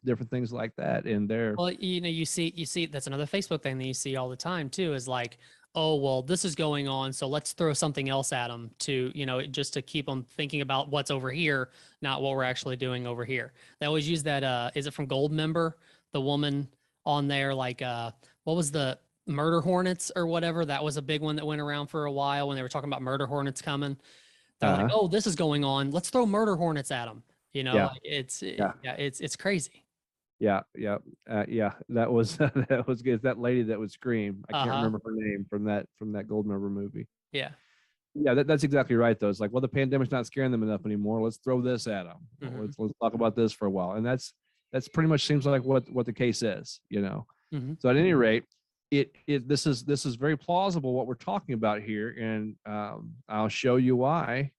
S2: different things like that. And
S3: well, you see that's another Facebook thing that you see all the time too, is like, oh, well, this is going on, so let's throw something else at them to, just to keep them thinking about what's over here, not what we're actually doing over here. They always use that, is it from Goldmember? The woman on there, like, what was the murder hornets or whatever? That was a big one that went around for a while when they were talking about murder hornets coming. They're like, oh, this is going on, let's throw murder hornets at them. It's crazy.
S2: Yeah. That was that was good. That lady that would scream. I can't remember her name from that Goldmember movie.
S3: Yeah.
S2: Yeah, that's exactly right. Though it's like, well, the pandemic's not scaring them enough anymore. Let's throw this at them. Let's talk about this for a while. And that's pretty much seems like what the case is. So at any rate, this is very plausible what we're talking about here, and I'll show you why.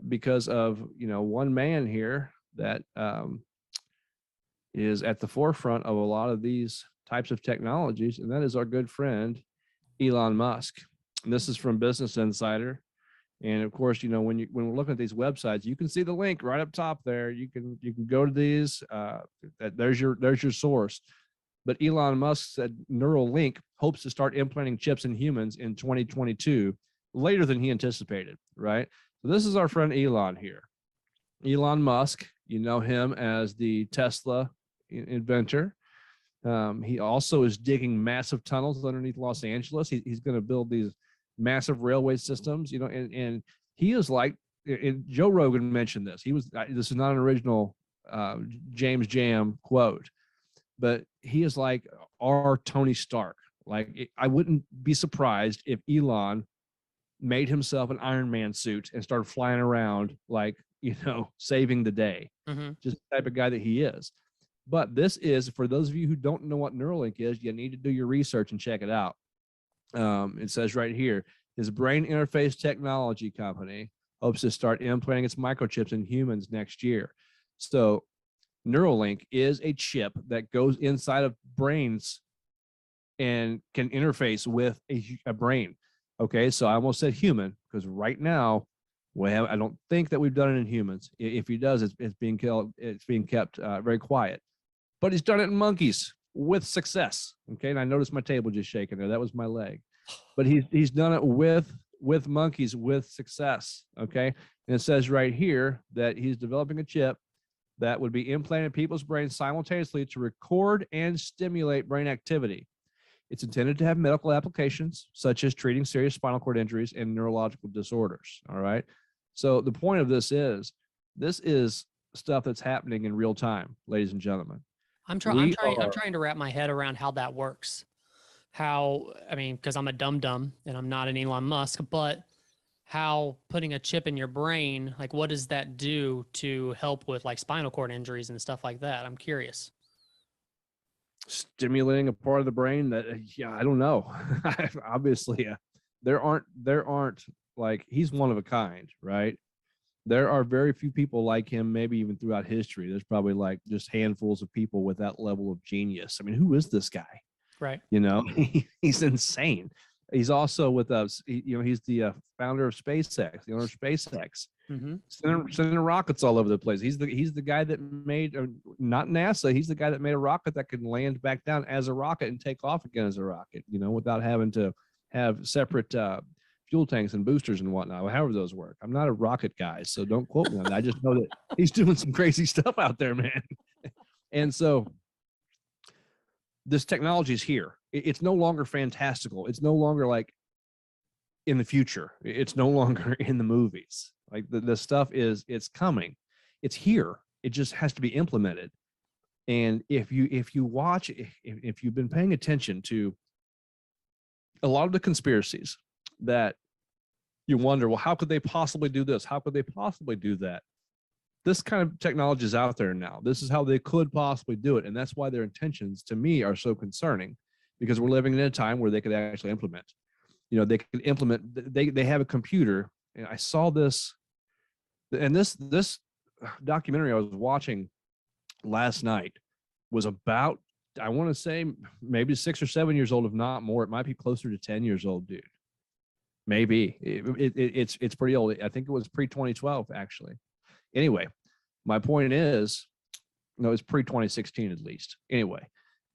S2: Because of one man here that is at the forefront of a lot of these types of technologies, and that is our good friend Elon Musk. And this is from Business Insider, and of course, when we're looking at these websites, you can see the link right up top there. You can go to these. There's your source. But Elon Musk said Neuralink hopes to start implanting chips in humans in 2022, later than he anticipated. Right. So this is our friend Elon here. Elon Musk, you know him as the Tesla inventor. He also is digging massive tunnels underneath Los Angeles. He's going to build these massive railway systems, and he is like, and Joe Rogan mentioned this. This is not an original James Jam quote, but he is like our Tony Stark. Like, I wouldn't be surprised if Elon made himself an Iron Man suit and started flying around, like, saving the day. Just the type of guy that he is. But this is, for those of you who don't know what Neuralink is, you need to do your research and check it out. It says right here, his brain interface technology company hopes to start implanting its microchips in humans next year. So Neuralink is a chip that goes inside of brains and can interface with a brain. Okay, so I almost said human, because right now I don't think that we've done it in humans. If he does, it's being kept very quiet. But he's done it in monkeys with success. Okay, and I noticed my table just shaking there. That was my leg. But he's done it with monkeys with success. Okay, and it says right here that he's developing a chip that would be implanted in people's brains simultaneously to record and stimulate brain activity. It's intended to have medical applications, such as treating serious spinal cord injuries and neurological disorders. All right. So the point of this is stuff that's happening in real time, ladies and gentlemen.
S3: I'm trying to wrap my head around how that works. Because I'm a dum-dum and I'm not an Elon Musk, but how putting a chip in your brain, like, what does that do to help with like spinal cord injuries and stuff like that? I'm curious.
S2: Stimulating a part of the brain that, I don't know. Obviously, there aren't like, he's one of a kind, right? There are very few people like him, maybe even throughout history. There's probably like just handfuls of people with that level of genius. I mean, who is this guy?
S3: Right.
S2: He's insane. He's also with us. He's the founder of SpaceX, the owner of SpaceX. Sending rockets all over the place. He's the guy that made, not NASA. He's the guy that made a rocket that could land back down as a rocket and take off again as a rocket. Without having to have separate fuel tanks and boosters and whatnot. However those work. I'm not a rocket guy, so don't quote me on that. I just know that he's doing some crazy stuff out there, man. And so this technology is here. It's no longer fantastical. It's no longer like in the future. It's no longer in the movies. Like the stuff it's coming. It's here. It just has to be implemented. And if you watch, if you've been paying attention to a lot of the conspiracies that you wonder, well, how could they possibly do this? How could they possibly do that? This kind of technology is out there now. This is how they could possibly do it. And that's why their intentions, to me, are so concerning, because we're living in a time where they could actually implement. They could implement, they have a computer. And I saw this, and this documentary I was watching last night was about, I want to say maybe 6 or 7 years old, if not more. It might be closer to 10 years old, dude. Maybe it's pretty old. I think it was pre-2012, actually. Anyway, my point is, no, it's pre-2016 at least. Anyway,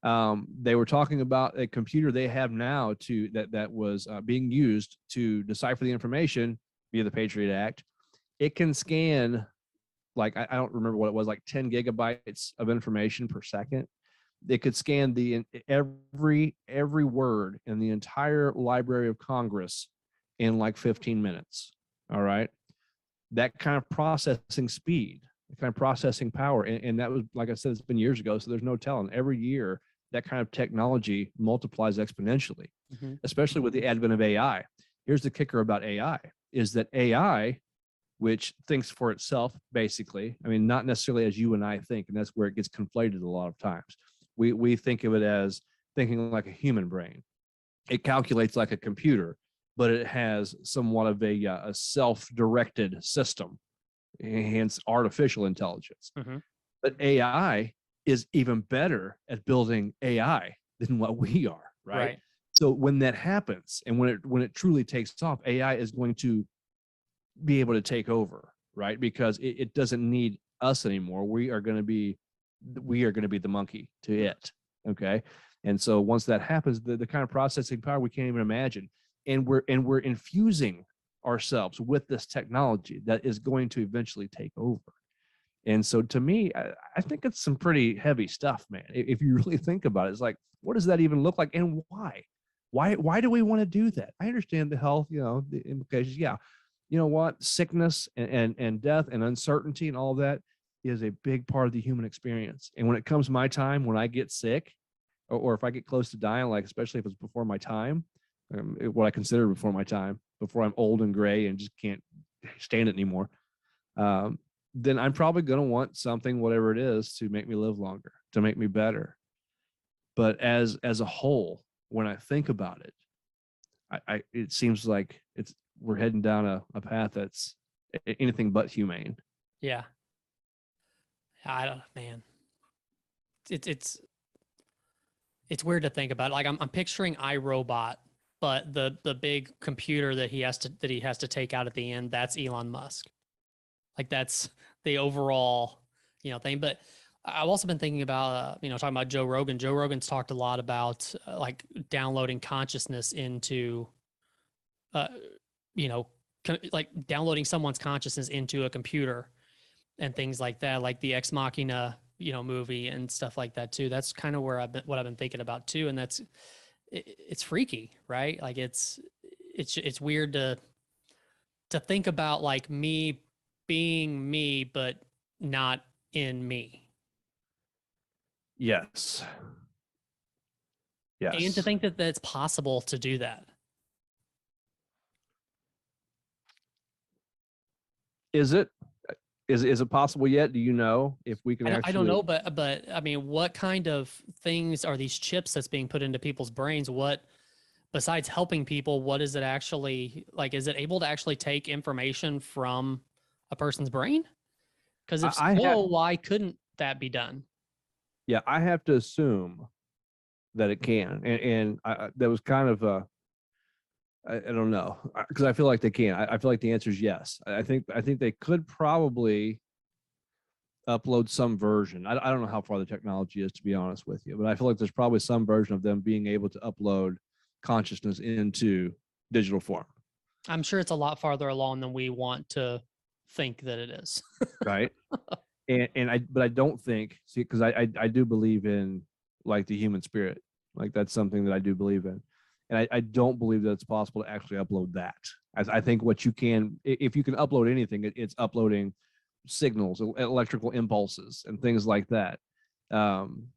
S2: they were talking about a computer they have now that was being used to decipher the information via the Patriot Act. It can scan, like, I don't remember what it was, like 10 gigabytes of information per second. They could scan every word in the entire Library of Congress in like 15 minutes. All right. That kind of processing speed, that kind of processing power. And that was, like I said, it's been years ago, so there's no telling. Every year, that kind of technology multiplies exponentially, especially with the advent of AI. Here's the kicker about AI, is that AI, which thinks for itself, basically, I mean, not necessarily as you and I think, and that's where it gets conflated a lot of times. We think of it as thinking like a human brain. It calculates like a computer, but it has somewhat of a self-directed system, hence artificial intelligence. But AI is even better at building AI than what we are, right? So when that happens, and when it truly takes off, AI is going to be able to take over, right? Because it doesn't need us anymore. We are going to be the monkey to it. Okay. And so once that happens, the kind of processing power we can't even imagine. And we're infusing ourselves with this technology that is going to eventually take over. And so to me, I think it's some pretty heavy stuff, man. If you really think about it, it's like, what does that even look like, and why? Why do we want to do that? I understand the health, the implications. Yeah. You know what? Sickness and death and uncertainty and all that is a big part of the human experience. And when it comes my time, when I get sick, or if I get close to dying, like especially if it's before my time, what I consider before my time, before I'm old and gray and just can't stand it anymore, then I'm probably going to want something, whatever it is, to make me live longer, to make me better. But as a whole, when I think about it, it seems like we're heading down a path that's anything but humane.
S3: Yeah. I don't know, man. It's weird to think about. Like I'm picturing iRobot, but the big computer that he has to take out at the end, that's Elon Musk. Like that's the overall, thing. But I've also been thinking about, talking about Joe Rogan. Joe Rogan's talked a lot about like downloading consciousness into, like downloading someone's consciousness into a computer and things like that, like the Ex Machina, movie and stuff like that too. That's kind of where what I've been thinking about too. And it's freaky, right? Like it's weird to think about like me being me, but not in me.
S2: Yes. Yes.
S3: And to think that that's possible to do that.
S2: Is it possible yet? Do you know if we can
S3: I don't know, but I mean, what kind of things are these chips that's being put into people's brains? What, besides helping people, what is it actually like? Is it able to actually take information from a person's brain? Because if so, why couldn't that be done?
S2: Yeah, I have to assume that it can, and that was kind of I don't know, because I feel like they can. I feel like the answer is yes. I think they could probably upload some version. I don't know how far the technology is, to be honest with you, but I feel like there's probably some version of them being able to upload consciousness into digital form.
S3: I'm sure it's a lot farther along than we want to think that it is.
S2: Right. But I don't think, because I do believe in like the human spirit. Like that's something that I do believe in. And I don't believe that it's possible to actually upload that. I think what you can, if you can upload anything, it's uploading signals, electrical impulses, and things like that. You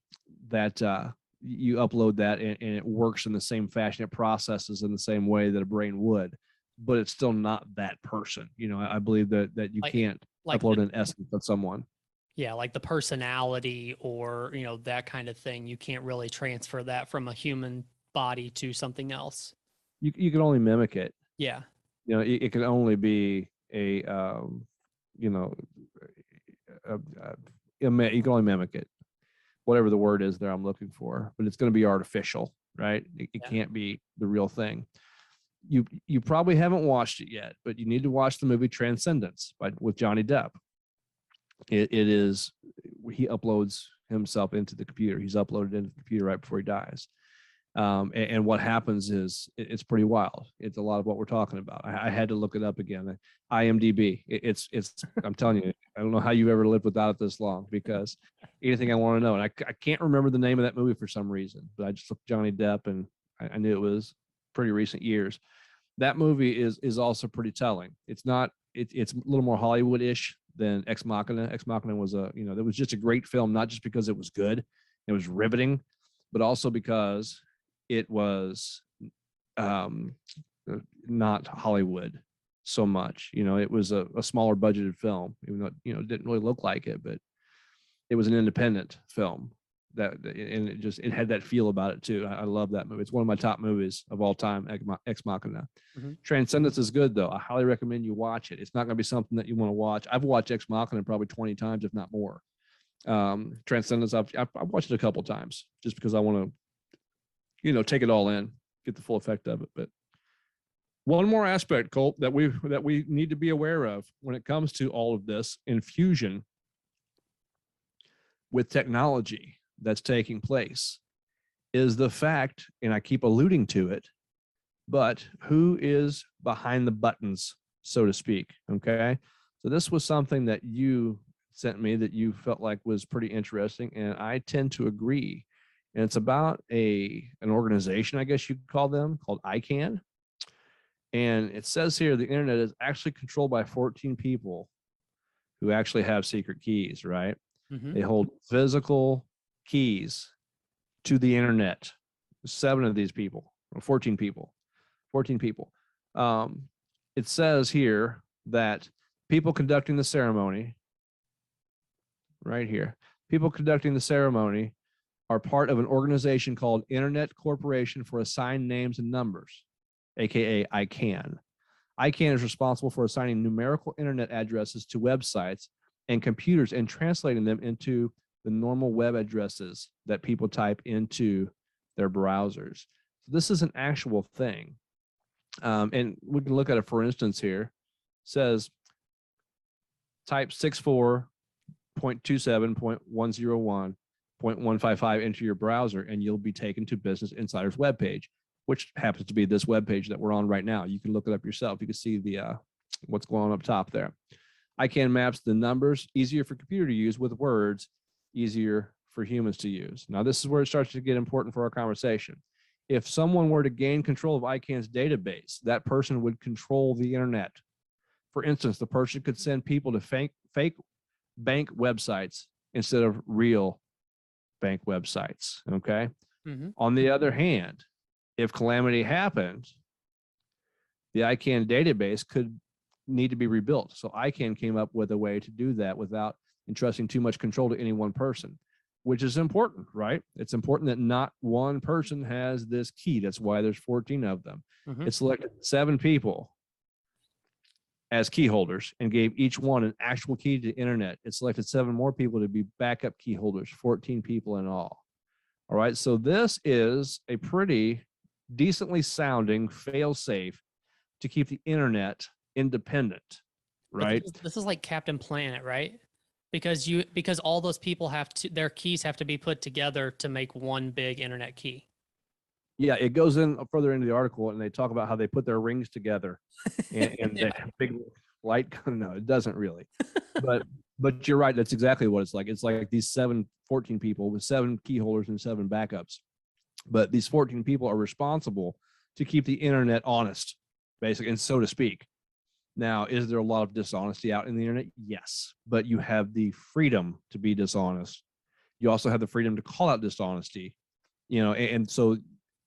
S2: upload that and it works in the same fashion. It processes in the same way that a brain would, but it's still not that person. I believe that you can't upload an essence of someone.
S3: Yeah, like the personality or, that kind of thing. You can't really transfer that from a human body to something else.
S2: You can only mimic it.
S3: Yeah.
S2: It can only be you can only mimic it, whatever the word is there I'm looking for, but it's going to be artificial, right? It can't be the real thing. You probably haven't watched it yet, but you need to watch the movie Transcendence with Johnny Depp. It is, he uploads himself into the computer. He's uploaded into the computer right before he dies. And what happens is it's pretty wild. It's a lot of what we're talking about. I had to look it up again. IMDb. It's I'm telling you, I don't know how you've ever lived without it this long, because anything I want to know, and I can't remember the name of that movie for some reason, but I just looked Johnny Depp and I knew it was pretty recent years. That movie is also pretty telling. It's not, it's a little more Hollywood-ish than Ex Machina. Ex Machina was it was just a great film, not just because it was good, it was riveting, but also because it was not Hollywood so much. It was a smaller budgeted film, even though it didn't really look like it, but it was an independent film and it had that feel about it too. I love that movie. It's one of my top movies of all time, Ex Machina. Mm-hmm. Transcendence is good though. I highly recommend you watch it. It's not going to be something that you want to watch. I've watched Ex Machina probably 20 times, if not more. Transcendence, I've watched it a couple times just because I want to take it all in, get the full effect of it. But one more aspect, Colt, that we need to be aware of when it comes to all of this infusion with technology that's taking place is the fact, and I keep alluding to it, but who is behind the buttons, so to speak. Okay. So this was something that you sent me that you felt like was pretty interesting, and I tend to agree. And it's about an organization, I guess you could call them, called ICANN. And it says here the internet is actually controlled by 14 people who actually have secret keys, right? Mm-hmm. They hold physical keys to the internet. 7 of these people, or 14 people. It says here that people conducting the ceremony, right here, people conducting the ceremony are part of an organization called Internet Corporation for Assigned Names and Numbers, aka ICANN. ICANN is responsible for assigning numerical internet addresses to websites and computers and translating them into the normal web addresses that people type into their browsers. So this is an actual thing. And we can look at it, for instance, here. It says type 64.27.101.155 into your browser, and you'll be taken to Business Insider's webpage, which happens to be this webpage that we're on right now. You can look it up yourself. You can see the what's going on up top there. ICANN maps the numbers, easier for computer to use with words, easier for humans to use. Now, this is where it starts to get important for our conversation. If someone were to gain control of ICANN's database, that person would control the internet. For instance, the person could send people to fake bank websites instead of real bank websites, okay? Mm-hmm. On the other hand, if calamity happened, the ICANN database could need to be rebuilt. So ICANN came up with a way to do that without entrusting too much control to any one person, which is important, right? It's important that not one person has this key. That's why there's 14 of them. Mm-hmm. It selected 7 people as key holders and gave each one an actual key to the internet. It selected 7 more people to be backup key holders, 14 people in all. All right, so this is a pretty decently sounding fail-safe to keep the internet independent, right?
S3: This is like Captain Planet, right? Because all those people their keys have to be put together to make one big internet key.
S2: Yeah, it goes in further into the article, and they talk about how they put their rings together and yeah. They have big light. No, it doesn't really. But But you're right. That's exactly what it's like. It's like these 14 people with 7 key holders and 7 backups. But these 14 people are responsible to keep the internet honest, basically, and so to speak. Now, is there a lot of dishonesty out in the internet? Yes. But you have the freedom to be dishonest. You also have the freedom to call out dishonesty, and so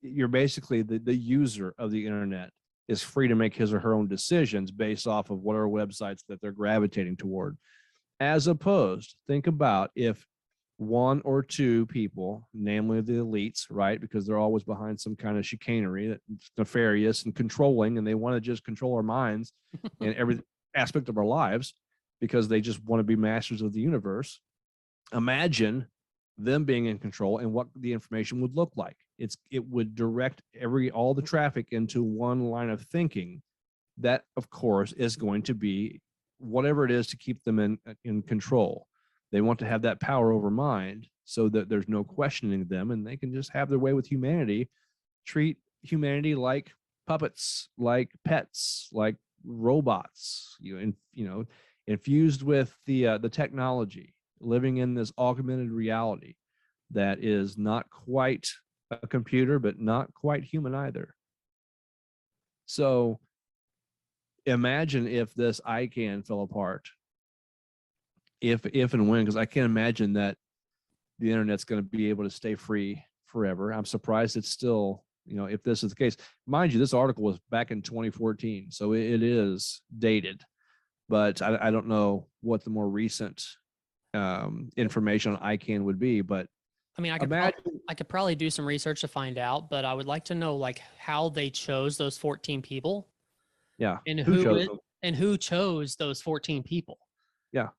S2: you're basically the user of the internet is free to make his or her own decisions based off of whatever websites that they're gravitating toward. As opposed, think about if 1 or 2 people, namely the elites, right, because they're always behind some kind of chicanery that's nefarious and controlling, and they want to just control our minds and every aspect of our lives because they just want to be masters of the universe. Imagine them being in control and what the information would look like. It would direct all the traffic into one line of thinking. That, of course, is going to be whatever it is to keep them in control. They want to have that power over mind so that there's no questioning them and they can just have their way with humanity, treat humanity like puppets, like pets, like robots, infused with the technology, living in this augmented reality that is not quite a computer, but not quite human either. So imagine if this ICANN fell apart. If and when, because I can't imagine that the internet's going to be able to stay free forever. I'm surprised it's still, if this is the case. Mind you, this article was back in 2014, so it is dated. But I don't know what the more recent information on ICANN would be. But
S3: I mean, I could probably do some research to find out, but I would like to know like how they chose those 14 people.
S2: Yeah.
S3: And who chose those 14 people.
S2: Yeah.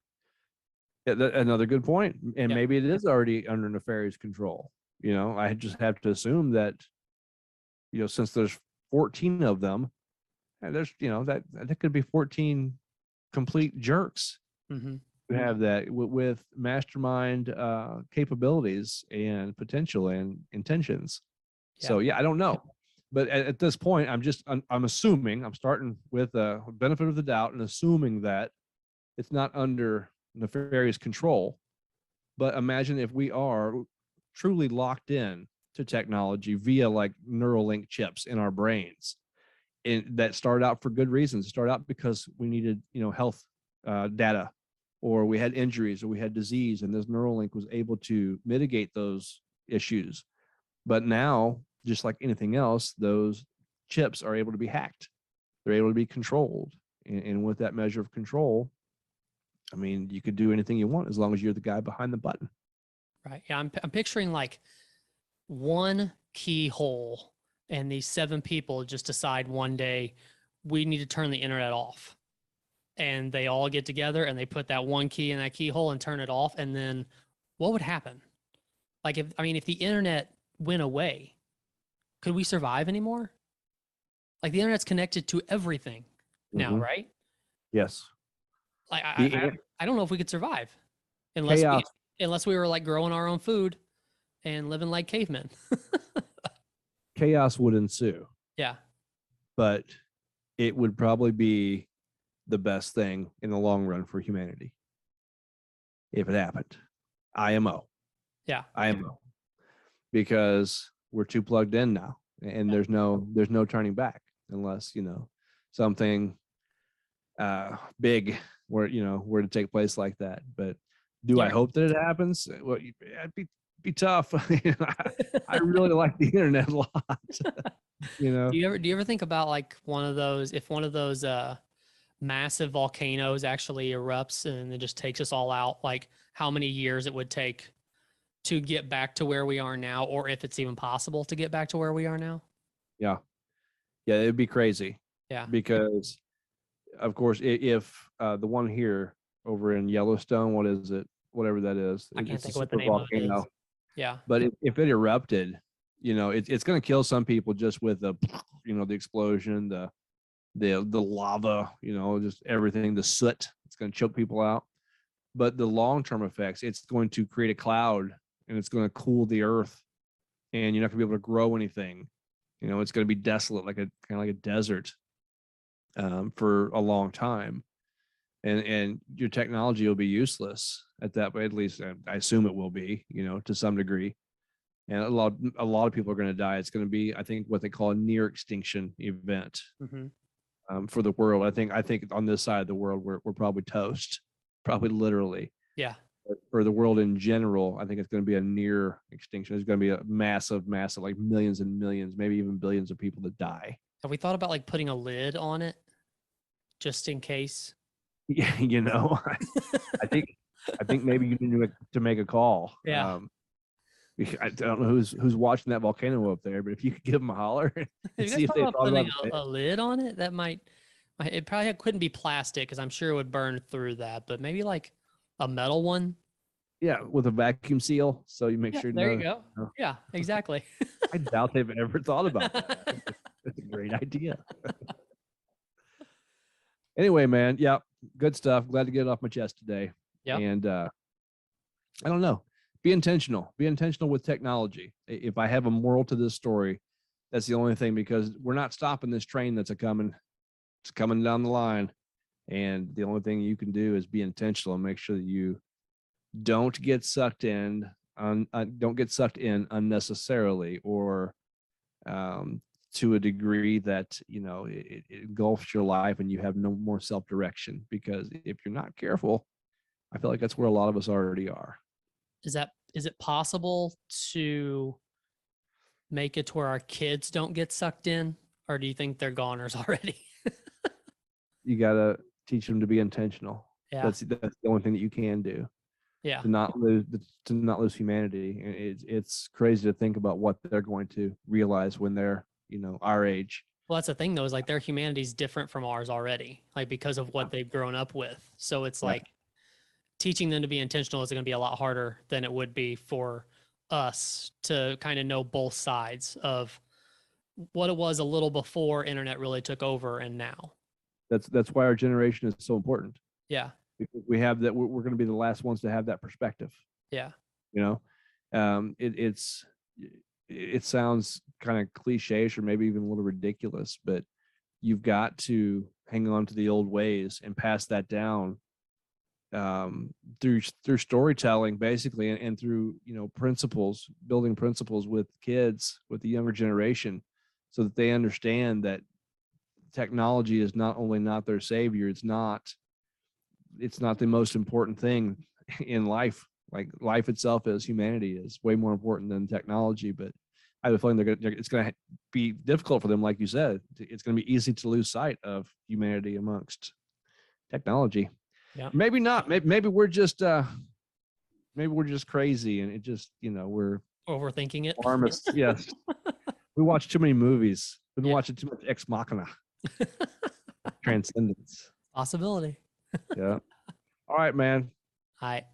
S2: Another good point. And maybe it is already under nefarious control. I just have to assume that, since there's 14 of them, and there's, that could be 14 complete jerks who have that with mastermind capabilities and potential and intentions. Yeah. So, I don't know. But at this point, I'm assuming, I'm starting with a benefit of the doubt and assuming that it's not under nefarious control. But imagine if we are truly locked in to technology via like Neuralink chips in our brains, and that started out for good reasons. It started out because we needed, health data, or we had injuries, or we had disease, and this Neuralink was able to mitigate those issues. But now, just like anything else, those chips are able to be hacked. They're able to be controlled. And with that measure of control, I mean, you could do anything you want as long as you're the guy behind the button.
S3: Right. Yeah. I'm picturing like one keyhole and these 7 people just decide one day we need to turn the internet off. And they all get together and they put that one key in that keyhole and turn it off. And then what would happen? Like, if the internet went away, could we survive anymore? Like, the internet's connected to everything now, right?
S2: Yes.
S3: Like, I don't know if we could survive unless we were like growing our own food and living like cavemen.
S2: Chaos would ensue.
S3: Yeah.
S2: But it would probably be the best thing in the long run for humanity if it happened. IMO.
S3: Yeah.
S2: IMO. Because we're too plugged in now, and there's no turning back unless, something big were to take place like that. But do I hope that it happens? Well, it'd be tough. I really like the internet a lot.
S3: Do you ever think about like if one of those massive volcanoes actually erupts and it just takes us all out, like how many years it would take to get back to where we are now, or if it's even possible to get back to where we are now?
S2: Yeah, it'd be crazy.
S3: Yeah,
S2: because of course, if the one here over in Yellowstone, what is it? Whatever that is,
S3: I can't
S2: it's
S3: think
S2: a
S3: what the
S2: super
S3: name of it
S2: volcano.
S3: is. Yeah,
S2: But if it erupted, it's going to kill some people just with the explosion, the lava, just everything, the soot. It's going to choke people out. But the long-term effects, it's going to create a cloud and it's going to cool the earth, and you're not going to be able to grow anything. It's going to be desolate, kind of like a desert for a long time. and your technology will be useless at that point. At least I assume it will be, to some degree. And a lot of people are going to die. It's going to be, I think, what they call a near extinction event for the world. I think on this side of the world, we're probably toast, probably literally.
S3: Yeah.
S2: But for the world in general, I think it's going to be a near extinction. There's going to be a massive, like millions and millions, maybe even billions of people that die.
S3: Have we thought about like putting a lid on it just in case?
S2: Yeah, I think maybe you need to make a call.
S3: Yeah.
S2: I don't know who's watching that volcano up there, but if you could give them a holler and see if they thought about
S3: a lid on it, that it probably couldn't be plastic because I'm sure it would burn through that, but maybe like a metal one.
S2: Yeah, with a vacuum seal, so you make sure.
S3: There you go. Yeah, exactly.
S2: I doubt they've ever thought about that. That's a great idea. Anyway, man, yeah, good stuff. Glad to get it off my chest today.
S3: Yeah.
S2: And I don't know. Be intentional. Be intentional with technology. If I have a moral to this story, that's the only thing, because we're not stopping this train that's coming. It's coming down the line, and the only thing you can do is be intentional and make sure that you don't get sucked in. Don't get sucked in unnecessarily, or to a degree that it engulfs your life and you have no more self-direction. Because if you're not careful, I feel like that's where a lot of us already are. Is
S3: it possible to make it to where our kids don't get sucked in, or do you think they're goners already?
S2: You gotta teach them to be intentional.
S3: Yeah.
S2: That's the only thing that you can do.
S3: Yeah.
S2: To not lose humanity. It's crazy to think about what they're going to realize when they're our age.
S3: Well, that's the thing though, is like their humanity is different from ours already, like because of what they've grown up with. So it's like teaching them to be intentional is going to be a lot harder than it would be for us to kind of know both sides of what it was a little before internet really took over and now.
S2: That's why our generation is so important.
S3: Yeah.
S2: Because we have that. We're going to be the last ones to have that perspective.
S3: Yeah.
S2: It sounds kind of cliche-ish or maybe even a little ridiculous, but you've got to hang on to the old ways and pass that down through storytelling, basically, and through principles, building principles with kids, with the younger generation, so that they understand that technology is not only not their savior, it's not the most important thing in life. Like life itself is, humanity is way more important than technology. But I have a feeling it's going to be difficult for them, like you said. It's going to be easy to lose sight of humanity amongst technology.
S3: Yeah.
S2: Maybe not. Maybe we're just crazy, and it just we're
S3: overthinking it.
S2: Alarmists. Yes. We watch too many movies. We've been watching too much Ex Machina. Transcendence.
S3: Possibility.
S2: Yeah. All right, man.
S3: All right.